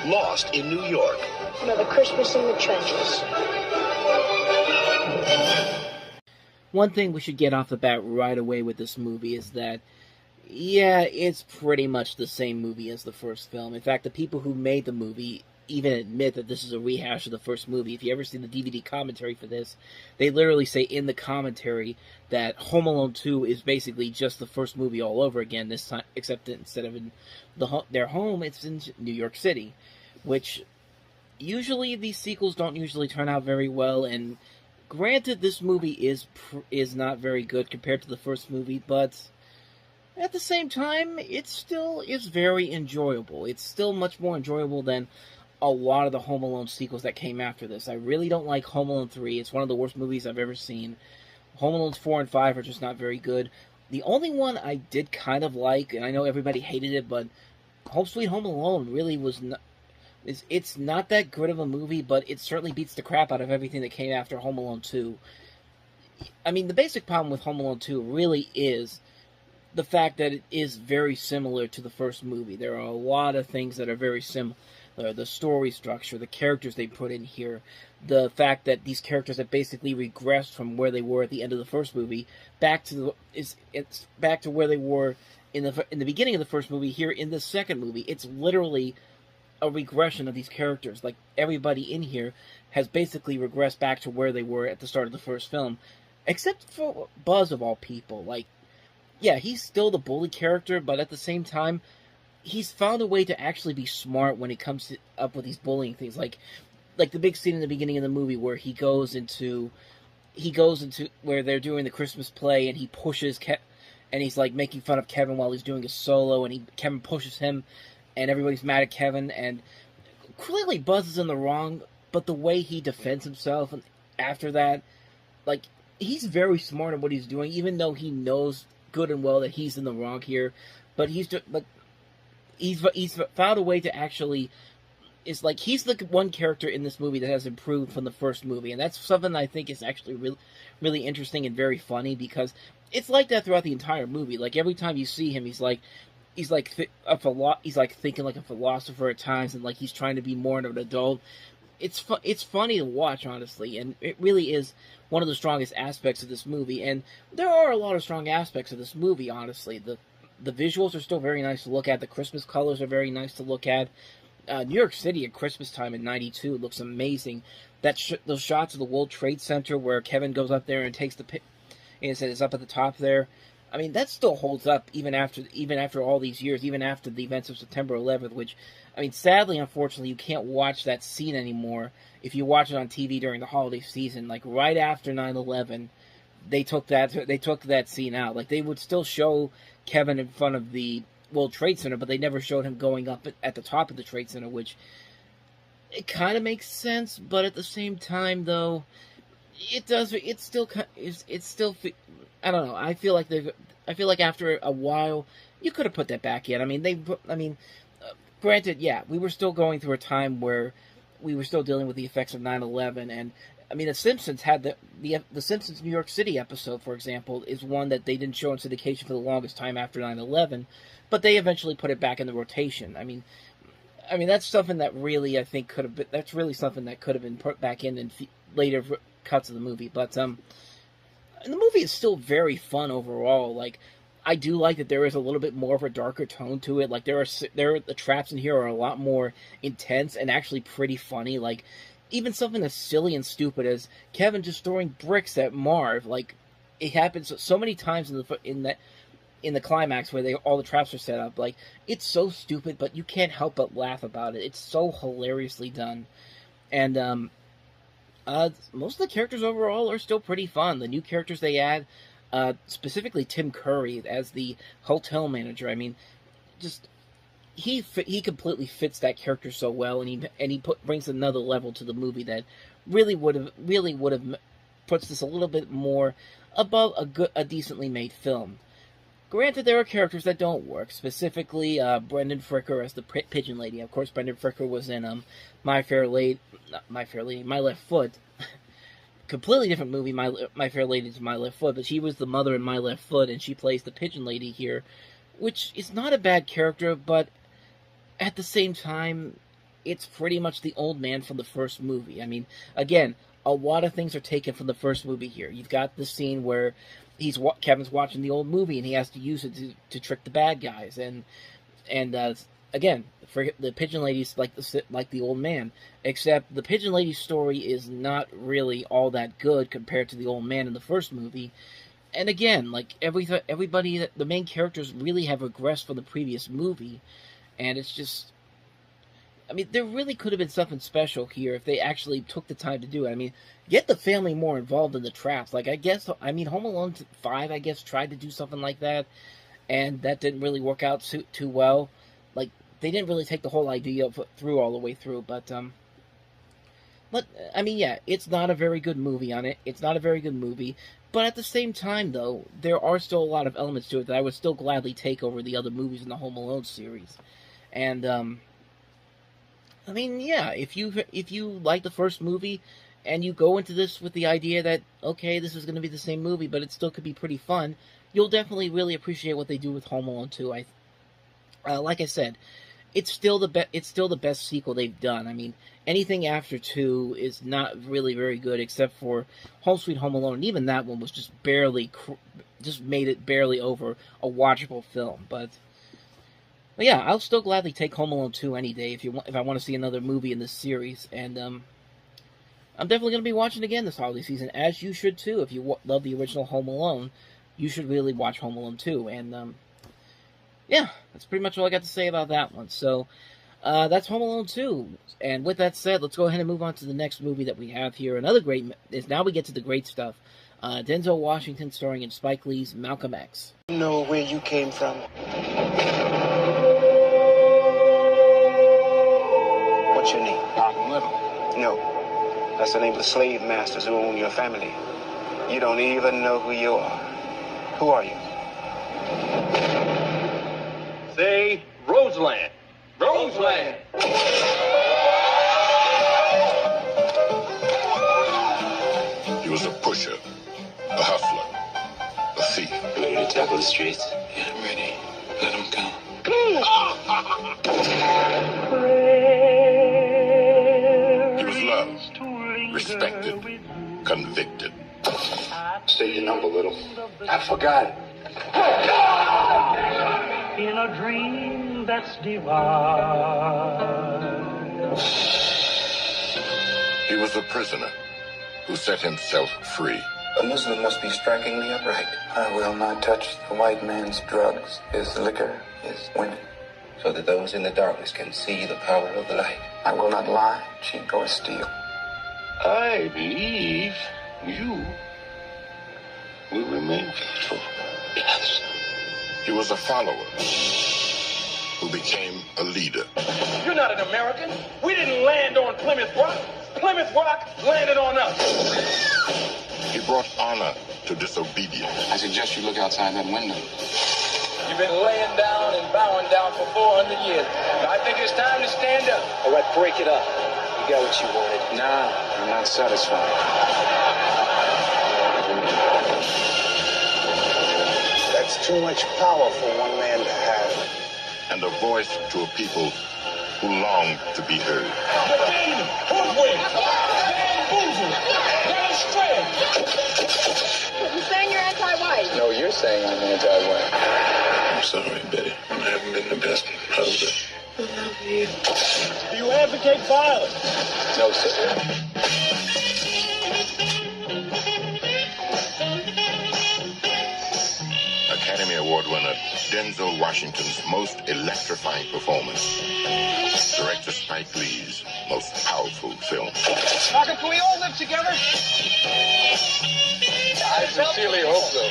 Lost in New York. Another Christmas in the trenches. One thing we should get off the bat right away with this movie is that, yeah, it's pretty much the same movie as the first film. In fact, the people who made the movie even admit that this is a rehash of the first movie. If you ever see the DVD commentary for this, they literally say in the commentary that Home Alone 2 is basically just the first movie all over again, this time, except that instead of in their home, it's in New York City, which usually these sequels don't usually turn out very well, and granted, this movie is not very good compared to the first movie, but at the same time, it still is very enjoyable. It's still much more enjoyable than a lot of the Home Alone sequels that came after this. I really don't like Home Alone 3. It's one of the worst movies I've ever seen. Home Alone 4 and 5 are just not very good. The only one I did kind of like, and I know everybody hated it, but Home Sweet Home Alone really was not... It's not that good of a movie, but it certainly beats the crap out of everything that came after Home Alone 2. I mean, the basic problem with Home Alone 2 really is the fact that it is very similar to the first movie. There are a lot of things that are very similar. The story structure, the characters they put in here, the fact that these characters have basically regressed from where they were at the end of the first movie back to it's back to where they were in the beginning of the first movie. Here in the second movie, it's literally a regression of these characters. Like, everybody in here has basically regressed back to where they were at the start of the first film, except for Buzz, of all people. Like, yeah, he's still the bully character, but at the same time, he's found a way to actually be smart when it comes up with these bullying things. Like the big scene in the beginning of the movie where he goes into where they're doing the Christmas play, and he pushes and he's like making fun of Kevin while he's doing a solo, and Kevin pushes him, and everybody's mad at Kevin, and clearly Buzz is in the wrong, but the way he defends himself and after that, like, he's very smart at what he's doing, even though he knows good and well that he's in the wrong here, but he's found a way to actually... It's like he's the one character in this movie that has improved from the first movie, and that's something that I think is actually really, really interesting and very funny, because it's like that throughout the entire movie. Like, every time you see him, he's thinking like a philosopher at times, and like he's trying to be more of an adult. It's funny to watch, honestly, and it really is one of the strongest aspects of this movie. And there are a lot of strong aspects of this movie, honestly. The visuals are still very nice to look at. The Christmas colors are very nice to look at. New York City at Christmas time in '92 looks amazing. Those shots of the World Trade Center where Kevin goes up there and takes the pic, and it's up at the top there. I mean, that still holds up even after all these years, even after the events of September 11th, which, I mean, sadly, unfortunately, you can't watch that scene anymore if you watch it on TV during the holiday season. Like, right after 9/11, they took that scene out. Like, they would still show Kevin in front of the World Trade Center, but they never showed him going up at the top of the Trade Center, which, it kind of makes sense, but at the same time, though, it's still, I don't know. I feel like after a while, you could have put that back in. I mean, granted, yeah, we were still going through a time where we were still dealing with the effects of 9/11, and I mean, The Simpsons had the Simpsons New York City episode, for example, is one that they didn't show in syndication for the longest time after 9/11, but they eventually put it back in the rotation. I mean, that's something that really I think could have been. That's really something that could have been put back in later cuts of the movie, but and the movie is still very fun overall. Like, I do like that there is a little bit more of a darker tone to it. Like, the traps in here are a lot more intense and actually pretty funny. Like, even something as silly and stupid as Kevin just throwing bricks at Marv. Like, it happens so many times in the climax where all the traps are set up. Like, it's so stupid, but you can't help but laugh about it. It's so hilariously done. And most of the characters overall are still pretty fun. The new characters they add, specifically Tim Curry as the hotel manager. I mean, just he completely fits that character so well, and he brings another level to the movie that really would have puts this a little bit more above a decently made film. Granted, there are characters that don't work, specifically Brendan Fricker as the Pigeon Lady. Of course, Brendan Fricker was in My Left Foot. Completely different movie, My Fair Lady to My Left Foot, but she was the mother in My Left Foot, and she plays the Pigeon Lady here, which is not a bad character, but at the same time, it's pretty much the old man from the first movie. I mean, again, a lot of things are taken from the first movie here. You've got the scene where Kevin's watching the old movie, and he has to use it to trick the bad guys, and again, the Pigeon Lady's like the old man, except the Pigeon Lady's story is not really all that good compared to the old man in the first movie. And again, like everybody, the main characters really have regressed from the previous movie, and it's just, I mean, there really could have been something special here if they actually took the time to do it. I mean, get the family more involved in the traps. Like, Home Alone 5, I guess, tried to do something like that, and that didn't really work out too well. Like, they didn't really take the whole idea through all the way through, but I mean, yeah, it's not a very good movie on it. It's not a very good movie, but at the same time, though, there are still a lot of elements to it that I would still gladly take over the other movies in the Home Alone series. And, I mean, yeah, if you like the first movie, and you go into this with the idea that, okay, this is going to be the same movie, but it still could be pretty fun, you'll definitely really appreciate what they do with Home Alone 2. Like I said, it's still the best sequel they've done. I mean, anything after 2 is not really very good, except for Home Sweet Home Alone, and even that one was just made it barely over a watchable film. But yeah, I'll still gladly take Home Alone 2 any day if I want to see another movie in this series, and I'm definitely going to be watching again this holiday season, as you should too. If you love the original Home Alone, you should really watch Home Alone 2, and yeah, that's pretty much all I got to say about that one. So, that's Home Alone 2. And with that said, let's go ahead and move on to the next movie that we have here. Another great, now we get to the great stuff. Denzel Washington starring in Spike Lee's Malcolm X. You know where you came from? What's your name? Martin Little. No, that's the name of the slave masters who own your family. You don't even know who you are. Who are you? Say, Roseland. Roseland. He was a pusher, a hustler, a thief. You ready to tackle the streets? Yeah, I'm ready. Let him come. He was loved, respected, convicted. State your number, Little. I forgot it. In a dream that's divine. He was a prisoner who set himself free A Muslim must be strikingly upright. I will not touch the white man's drugs, his liquor, his women, so that those in the darkness can see the power of the light. I will not lie, cheat, or steal. I believe you will remain faithful. Yes. He was a follower who became a leader. You're not an American. We didn't land on Plymouth Rock. Plymouth Rock landed on us. He brought honor to disobedience. I suggest you look outside that window. You've been laying down and bowing down for 400 years. I think it's time to stand up. All right, break it up. You got what you wanted. Nah, I'm not satisfied. That's too much power for one man to have. And a voice to a people who long to be heard. You're being hoodwinked, bamboozled, led astray. You're saying you're anti-white. No, you're saying I'm anti-white. I'm sorry, Betty. I haven't been the best husband. I love you. Do you advocate violence? No, sir. Academy Award winner Denzel Washington's most electrifying performance. Director Spike Lee's most powerful film. Malcolm, can we all live together? I sincerely hope so.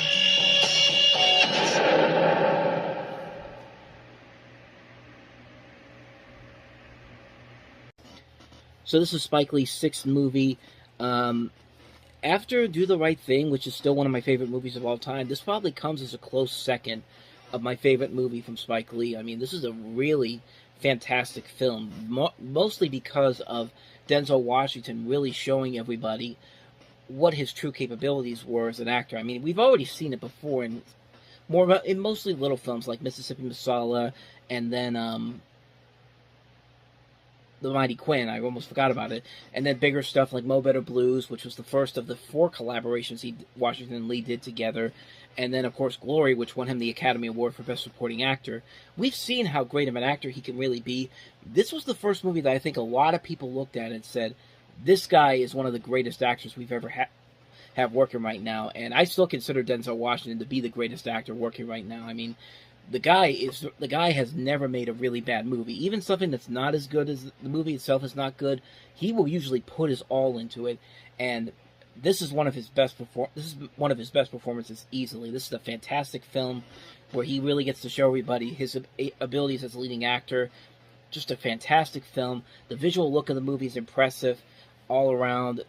So this is Spike Lee's sixth movie. After Do the Right Thing, which is still one of my favorite movies of all time, this probably comes as a close second of my favorite movie from Spike Lee. I mean, this is a really fantastic film, mostly because of Denzel Washington really showing everybody what his true capabilities were as an actor. I mean, we've already seen it before in mostly little films like Mississippi Masala and then The Mighty Quinn. I almost forgot about it. And then bigger stuff like Mo Better Blues, which was the first of the 4 collaborations Washington and Lee did together. And then, of course, Glory, which won him the Academy Award for Best Supporting Actor. We've seen how great of an actor he can really be. This was the first movie that I think a lot of people looked at and said, this guy is one of the greatest actors we've ever have working right now. And I still consider Denzel Washington to be the greatest actor working right now. I mean, the guy has never made a really bad movie. Even something that's not as good as the movie itself is not good, he will usually put his all into it. And this is one of his best performances easily. This is a fantastic film where he really gets to show everybody his abilities as a leading actor. Just a fantastic film. The visual look of the movie is impressive all around.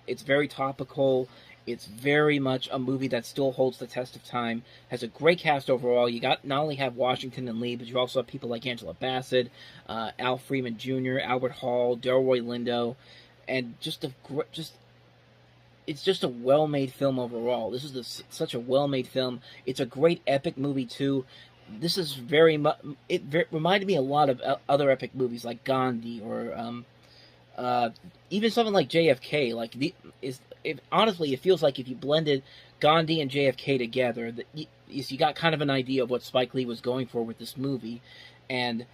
It's very topical. It's very much a movie that still holds the test of time. Has a great cast overall. You got not only have Washington and Lee, but you also have people like Angela Bassett, Al Freeman Jr., Albert Hall, Delroy Lindo, and it's just a well-made film overall. This is such a well-made film. It's a great epic movie too. This is reminded me a lot of other epic movies like Gandhi or even something like JFK. Honestly, it feels like if you blended Gandhi and JFK together, you got kind of an idea of what Spike Lee was going for with this movie. And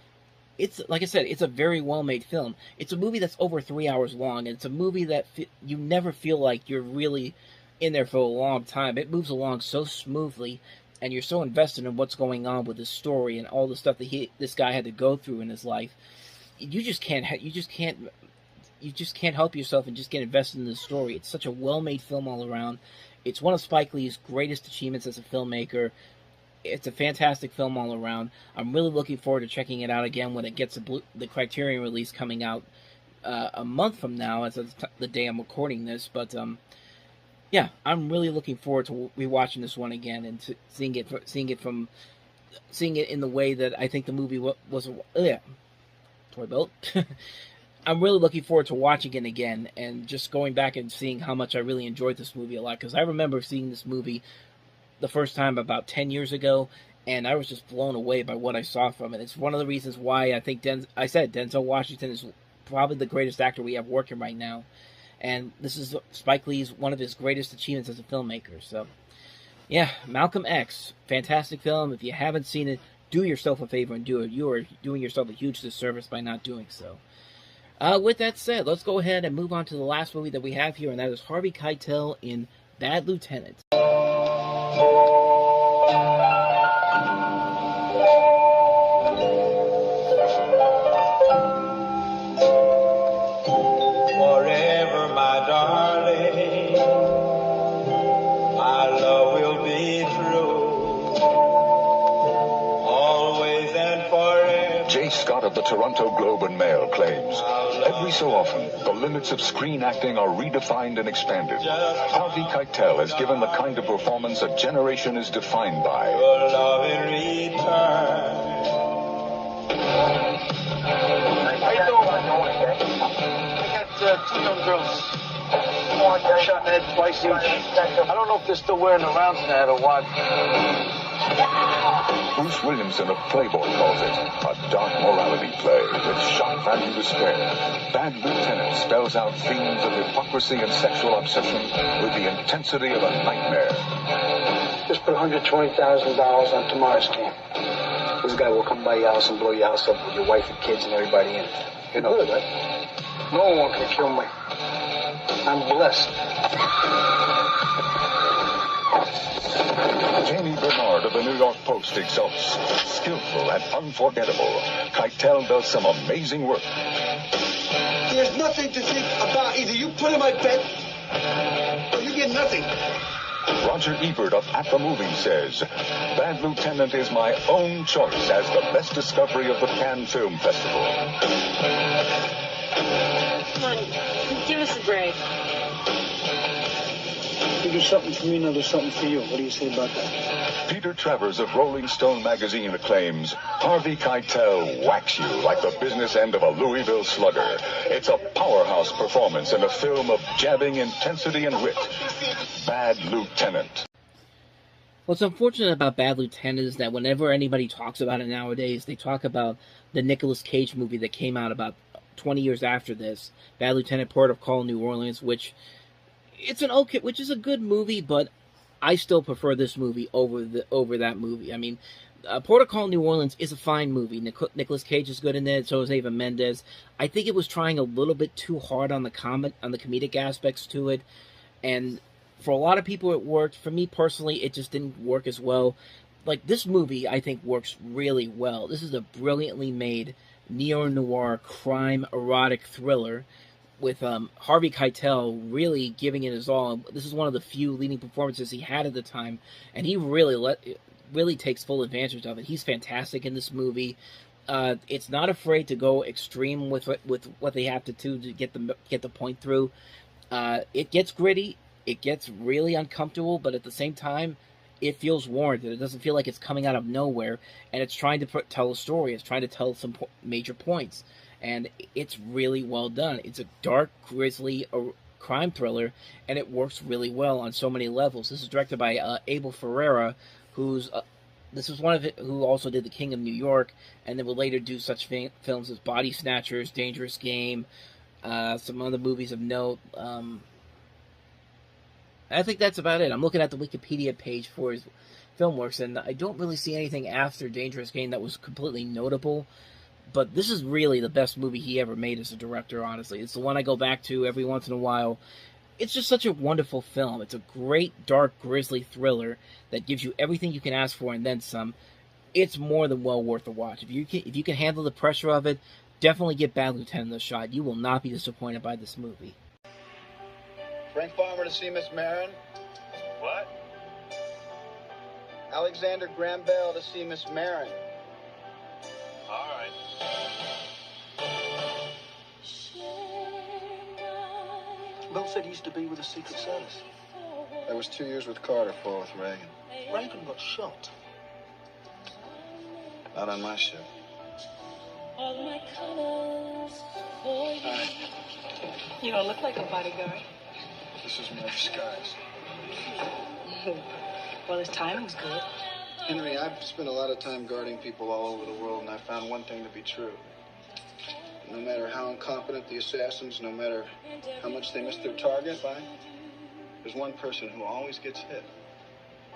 it's, like I said, it's a very well-made film. It's a movie that's over 3 hours long, and it's a movie that you never feel like you're really in there for a long time. It moves along so smoothly, and you're so invested in what's going on with this story and all the stuff that this guy had to go through in his life. You just can't help yourself and just get invested in the story. It's such a well-made film all around. It's one of Spike Lee's greatest achievements as a filmmaker. It's a fantastic film all around. I'm really looking forward to checking it out again when it gets the Criterion release coming out a month from now, as the day I'm recording this. But yeah, I'm really looking forward to rewatching this one again and to seeing it in the way that I think the movie was. Toy belt. I'm really looking forward to watching it again and just going back and seeing how much I really enjoyed this movie a lot. Because I remember seeing this movie the first time about 10 years ago, and I was just blown away by what I saw from it. It's one of the reasons why I think Denzel Washington is probably the greatest actor we have working right now. And this is Spike Lee's one of his greatest achievements as a filmmaker. So, yeah, Malcolm X, fantastic film. If you haven't seen it, do yourself a favor and do it. You are doing yourself a huge disservice by not doing so. With that said, let's go ahead and move on to the last movie that we have here, and that is Harvey Keitel in Bad Lieutenant. Forever, my darling, our love will be true, always and forever. J. Scott of the Toronto Globe and Mail claims, every so often, the limits of screen acting are redefined and expanded. Harvey Keitel has given the kind of performance a generation is defined by. Your love in return. How you doing? I got 2 young girls. Shot in the head twice each. I don't know if they're still wearing the rounds in the head or what. Bruce Williamson of Playboy calls it a dark morality play with shock value to spare. Bad Lieutenant spells out themes of hypocrisy and sexual obsession with the intensity of a nightmare. Just put $120,000 on tomorrow's game. This guy will come by your house and blow your house up with your wife and kids and everybody in it. You know that, right? No one can kill me. I'm blessed. Jamie Bernard of the New York Post exults. Skillful and unforgettable, Keitel does some amazing work. There's nothing to think about. Either you put in my bed, or you get nothing. Roger Ebert of At the Movies says, Bad Lieutenant is my own choice as the best discovery of the Cannes Film Festival. Come on, give us a break. You do something for me, and I'll do something for you. What do you say about that? Peter Travers of Rolling Stone magazine acclaims, Harvey Keitel whacks you like the business end of a Louisville slugger. It's a powerhouse performance in a film of jabbing intensity and wit. Bad Lieutenant. What's unfortunate about Bad Lieutenant is that whenever anybody talks about it nowadays, they talk about the Nicolas Cage movie that came out about 20 years after this, Bad Lieutenant, Port of Call, New Orleans, which is a good movie, but I still prefer this movie over that movie. I mean, Port of Call, New Orleans is a fine movie. Nicolas Cage is good in it. So is Eva Mendes. I think it was trying a little bit too hard on the comedic aspects to it, and for a lot of people it worked. For me personally, it just didn't work as well. Like, this movie, I think, works really well. This is a brilliantly made neo-noir crime erotic thriller with Harvey Keitel really giving it his all. This is one of the few leading performances he had at the time, and he really takes full advantage of it. He's fantastic in this movie. It's not afraid to go extreme with what they have to do to get the point through. It gets gritty, it gets really uncomfortable, but at the same time, it feels warranted. It doesn't feel like it's coming out of nowhere, and it's trying to tell a story. It's trying to tell some major points. And it's really well done. It's a dark, grisly crime thriller, and it works really well on so many levels. This is directed by Abel Ferrara, who also did The King of New York, and then will later do such films as Body Snatchers, Dangerous Game, some other movies of note. I think that's about it. I'm looking at the Wikipedia page for his film works, and I don't really see anything after Dangerous Game that was completely notable. But this is really the best movie he ever made as a director, honestly. It's the one I go back to every once in a while. It's just such a wonderful film. It's a great, dark, grisly thriller that gives you everything you can ask for and then some. It's more than well worth a watch. If you can handle the pressure of it, definitely give Bad Lieutenant a shot. You will not be disappointed by this movie. Frank Farmer to see Miss Marin. What? Alexander Graham Bell to see Miss Marin. All right. Bill said he used to be with the Secret Service. That was 2 years with Carter, 4 with Reagan. Reagan got shot. Not on my ship. Hi. You don't look like a bodyguard. This is my disguise. Well, his timing's good. Henry, I've spent a lot of time guarding people all over the world, and I found one thing to be true. No matter how incompetent the assassins, no matter how much they miss their target, there's one person who always gets hit.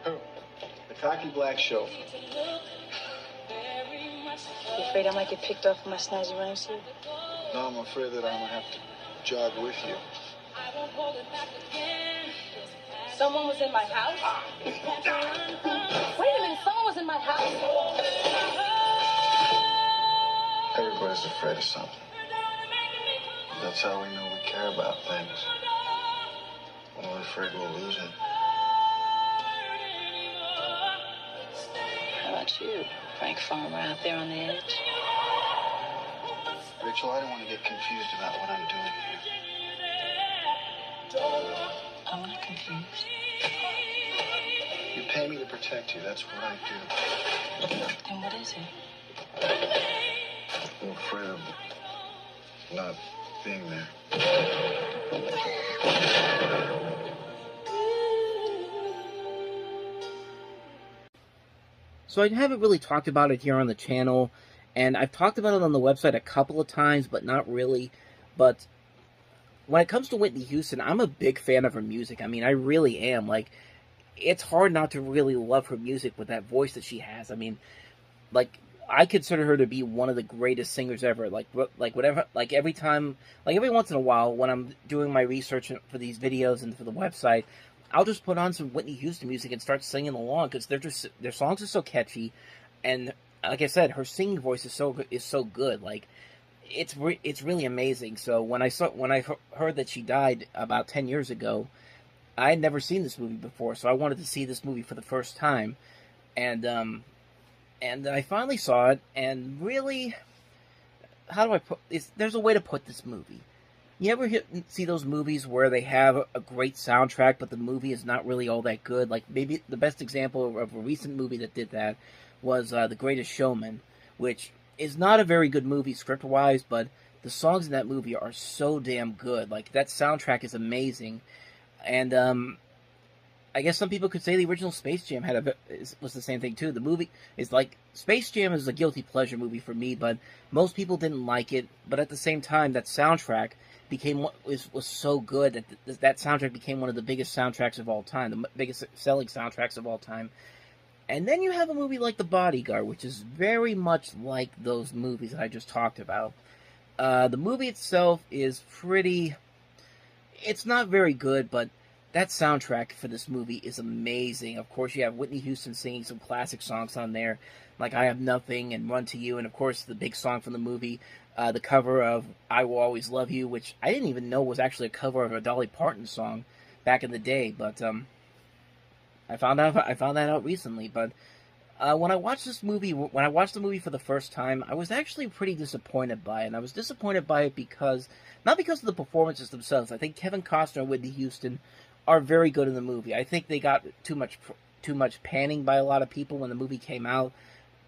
Who? The cocky black chauffeur. You afraid I might get picked off for my snazzy running suit? No, I'm afraid that I'm going to have to jog with you. Someone was in my house? Wait a minute, someone was in my house? Everybody's afraid of something. That's how we know we care about things. When we're afraid we'll lose it. How about you, Frank Farmer, out there on the edge? Rachel, I don't want to get confused about what I'm doing here. I'm not confused. You pay me to protect you. That's what I do. Then what is it? I'm afraid of not being there. So I haven't really talked about it here on the channel, and I've talked about it on the website a couple of times, but not really. But when it comes to Whitney Houston, I'm a big fan of her music. I mean, I really am. Like, it's hard not to really love her music with that voice that she has. I mean, like, I consider her to be one of the greatest singers ever. Like every once in a while, when I'm doing my research for these videos and for the website, I'll just put on some Whitney Houston music and start singing along, because their songs are so catchy, and like I said, her singing voice is so good. Like, it's really amazing. So when I heard that she died about 10 years ago, I had never seen this movie before, so I wanted to see this movie for the first time, and I finally saw it, and really, how do I put this? There's a way to put this movie. You ever see those movies where they have a great soundtrack, but the movie is not really all that good? Like, maybe the best example of a recent movie that did that was The Greatest Showman, which is not a very good movie script-wise, but the songs in that movie are so damn good. Like, that soundtrack is amazing. And, I guess some people could say the original Space Jam was the same thing, too. The movie is like, Space Jam is a guilty pleasure movie for me, but most people didn't like it. But at the same time, that soundtrack was so good that soundtrack became one of the biggest soundtracks of all time, the biggest selling soundtracks of all time. And then you have a movie like The Bodyguard, which is very much like those movies that I just talked about. The movie itself is it's not very good, but that soundtrack for this movie is amazing. Of course, you have Whitney Houston singing some classic songs on there, like I Have Nothing and Run to You, and of course the big song from the movie, the cover of I Will Always Love You, which I didn't even know was actually a cover of a Dolly Parton song back in the day, but I found that out recently. But when I watched the movie for the first time, I was actually pretty disappointed by it. And I was disappointed by it not because of the performances themselves. I think Kevin Costner and Whitney Houston are very good in the movie. I think they got too much panning by a lot of people when the movie came out.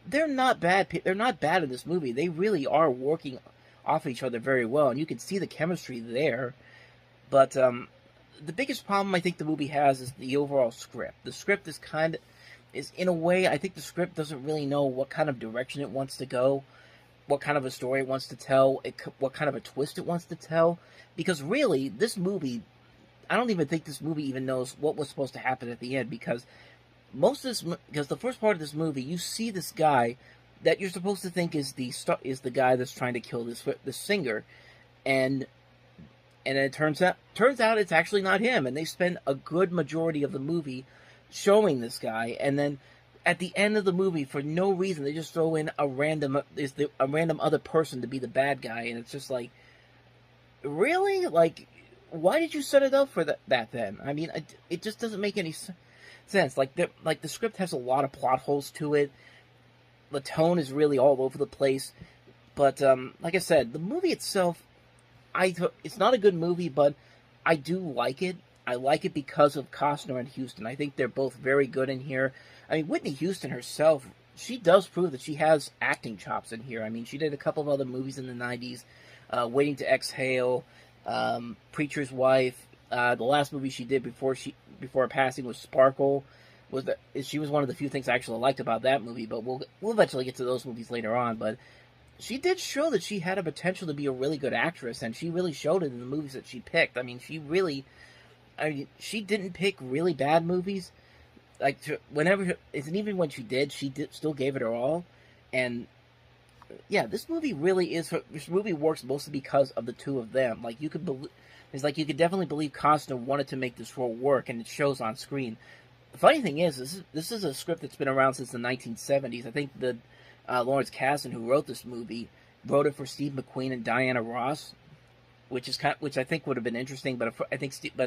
They're not bad. They're not bad in this movie. They really are working off each other very well, and you can see the chemistry there. But the biggest problem I think the movie has is the overall script. The script is in a way, I think the script doesn't really know what kind of direction it wants to go, what kind of a story it wants to tell, what kind of a twist it wants to tell. Because really, this movie, I don't even think this movie even knows what was supposed to happen at the end, because the first part of this movie, you see this guy that you're supposed to think is the guy that's trying to kill this singer, and it turns out it's actually not him, and they spend a good majority of the movie showing this guy, and then at the end of the movie, for no reason, they just throw in a random other person to be the bad guy, and it's just like, really? Like, why did you set it up for that then? I mean, it just doesn't make any sense. Like the script has a lot of plot holes to it. The tone is really all over the place. But like I said, the movie itself, it's not a good movie, but I do like it. I like it because of Costner and Houston. I think they're both very good in here. I mean, Whitney Houston herself, she does prove that she has acting chops in here. I mean, she did a couple of other movies in the 90s, Waiting to Exhale, Preacher's Wife. The last movie she did before her passing was Sparkle. She was one of the few things I actually liked about that movie, but we'll eventually get to those movies later on. But she did show that she had a potential to be a really good actress, and she really showed it in the movies that she picked. I mean, she didn't pick really bad movies. Like, even when she still gave it her all. And yeah, this movie really is. This movie works mostly because of the two of them. Like you could believe, it's like you could definitely believe Costner wanted to make this role work, and it shows on screen. The funny thing is, this is a script that's been around since the 1970s. I think the Lawrence Kasdan, who wrote this movie, wrote it for Steve McQueen and Diana Ross, which I think would have been interesting. But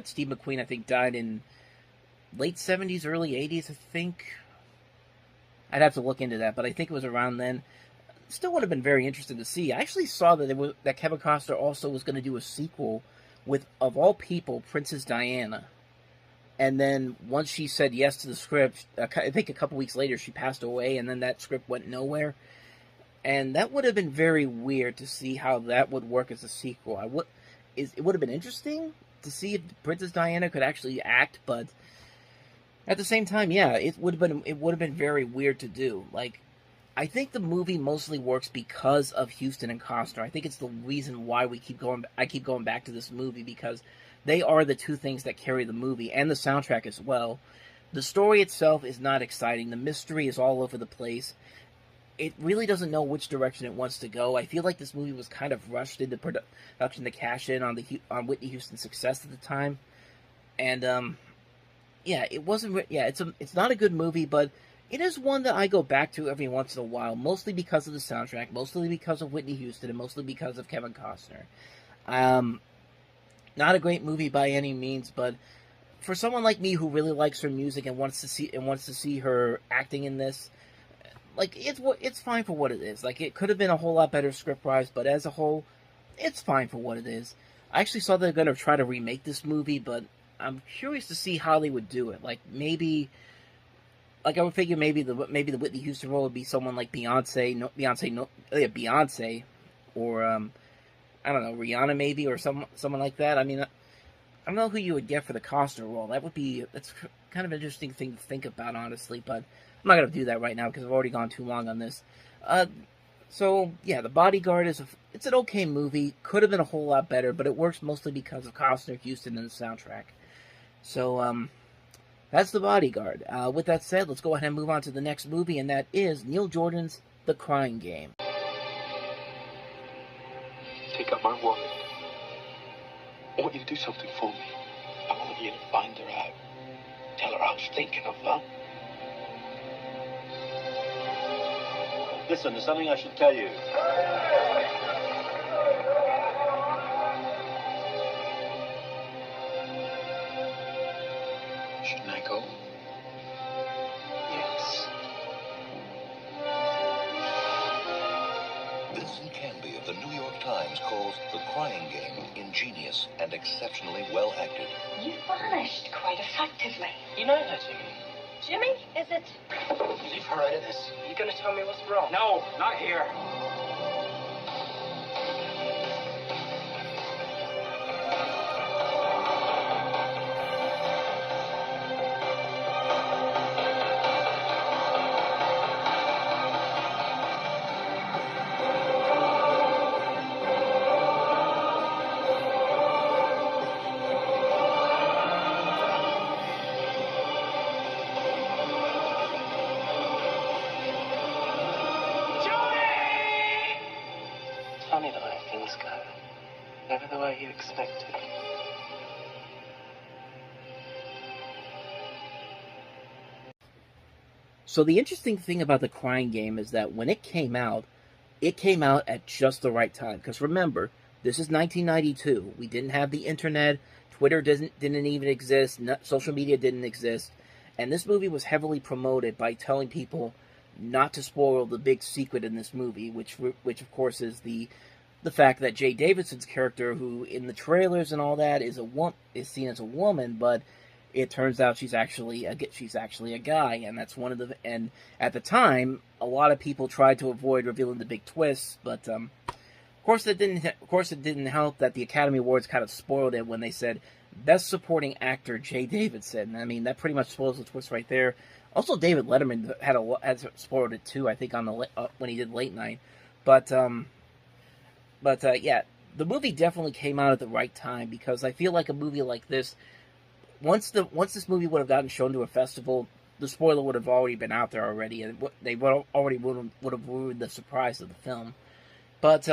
Steve McQueen, I think, died in late 70s, early 80s. I think I'd have to look into that, but I think it was around then. Still would have been very interesting to see. I actually saw that Kevin Costner also was going to do a sequel with, of all people, Princess Diana. And then once she said yes to the script, I think a couple weeks later she passed away, and then that script went nowhere. And that would have been very weird to see how that would work as a sequel. It would have been interesting to see if Princess Diana could actually act, but at the same time, yeah, it would have been very weird to do. Like, I think the movie mostly works because of Houston and Costner. I think it's the reason why I keep going back to this movie, because they are the two things that carry the movie, and the soundtrack as well. The story itself is not exciting. The mystery is all over the place. It really doesn't know which direction it wants to go. I feel like this movie was kind of rushed into production to cash in on Whitney Houston's success at the time. And, yeah, it wasn't... Yeah, it's not a good movie, but it is one that I go back to every once in a while, mostly because of the soundtrack, mostly because of Whitney Houston, and mostly because of Kevin Costner. Not a great movie by any means, but for someone like me who really likes her music and wants to see her acting in this, like, it's fine for what it is. Like, it could have been a whole lot better script-wise, but as a whole, it's fine for what it is. I actually saw they're going to try to remake this movie, but I'm curious to see how they would do it. Like, maybe... Like, I would figure maybe the Whitney Houston role would be someone like Beyonce, or, I don't know, Rihanna maybe, or someone like that. I mean, I don't know who you would get for the Costner role. That's kind of an interesting thing to think about, honestly, but I'm not going to do that right now because I've already gone too long on this. So, yeah, The Bodyguard it's an okay movie. Could have been a whole lot better, but it works mostly because of Costner, Houston, and the soundtrack. So, that's The Bodyguard. With that said, let's go ahead and move on to the next movie, and that is Neil Jordan's The Crying Game. Take up my wallet. I want you to do something for me. I want you to find her out. Tell her I was thinking of her. Listen, there's something I should tell you. Shouldn't I go? Yes. Vincent Canby of the New York Times calls The Crying Game ingenious and exceptionally well acted. You vanished quite effectively. You know her, Jimmy. Jimmy, is it? Leave her out of this. Are you going to tell me what's wrong? No, not here. Funny the way things go. Never the way you expected. So the interesting thing about The Crying Game is that when it came out at just the right time. Because remember, this is 1992. We didn't have the internet. Twitter didn't even exist. Social media didn't exist. And this movie was heavily promoted by telling people not to spoil the big secret in this movie, which of course is the fact that Jay Davidson's character, who in the trailers and all that is seen as a woman, but it turns out she's actually a guy, and that's and at the time a lot of people tried to avoid revealing the big twists, but of course it didn't help that the Academy Awards kind of spoiled it when they said Best Supporting Actor Jay Davidson. I mean, that pretty much spoils the twist right there. Also, David Letterman had spoiled it too, I think, on when he did Late Night. But yeah, the movie definitely came out at the right time, because I feel like a movie like this, once this movie would have gotten shown to a festival, the spoiler would have already been out there already, and they would have ruined the surprise of the film. But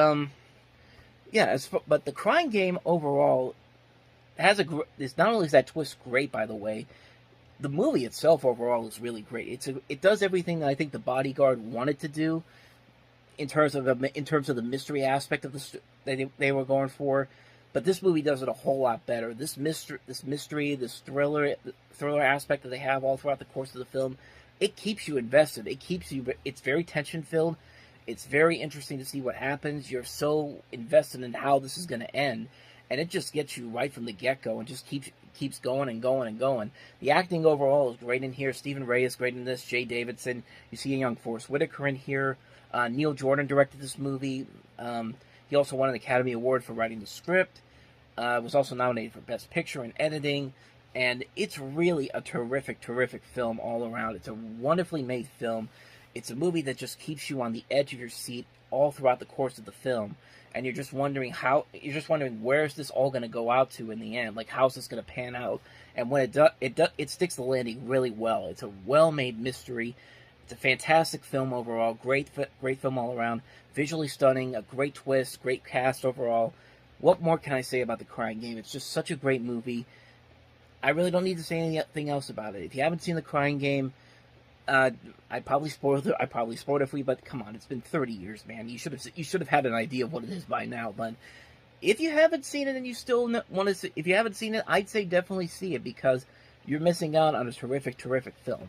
yeah, but the Crying Game overall has it's not only is that twist great, by the way, the movie itself overall is really great. It does everything that I think The Bodyguard wanted to do in terms of the mystery aspect of that they were going for, but this movie does it a whole lot better. This mystery, this thriller aspect that they have all throughout the course of the film, it keeps you invested. It's very tension filled. It's very interesting to see what happens. You're so invested in how this is going to end, and it just gets you right from the get-go and just keeps going and going and going. The acting overall is great in here. Stephen Ray is great in this. Jay Davidson. You see a young Forrest Whitaker in here. Neil Jordan directed this movie. He also won an Academy Award for writing the script. Was also nominated for Best Picture and Editing. And it's really a terrific, terrific film all around. It's a wonderfully made film. It's a movie that just keeps you on the edge of your seat all throughout the course of the film. And you're just wondering where is this all going to go out to in the end? Like, how's this going to pan out? And when it sticks the landing really well. It's a well-made mystery. It's a fantastic film overall. Great film all around. Visually stunning. A great twist. Great cast overall. What more can I say about The Crying Game? It's just such a great movie. I really don't need to say anything else about it. If you haven't seen The Crying Game, I probably spoiled it for you, but come on, it's been 30 years, man. You should have had an idea of what it is by now. But if you haven't seen it and you still want to see, if you haven't seen it, I'd say definitely see it, because you're missing out on a terrific, terrific film.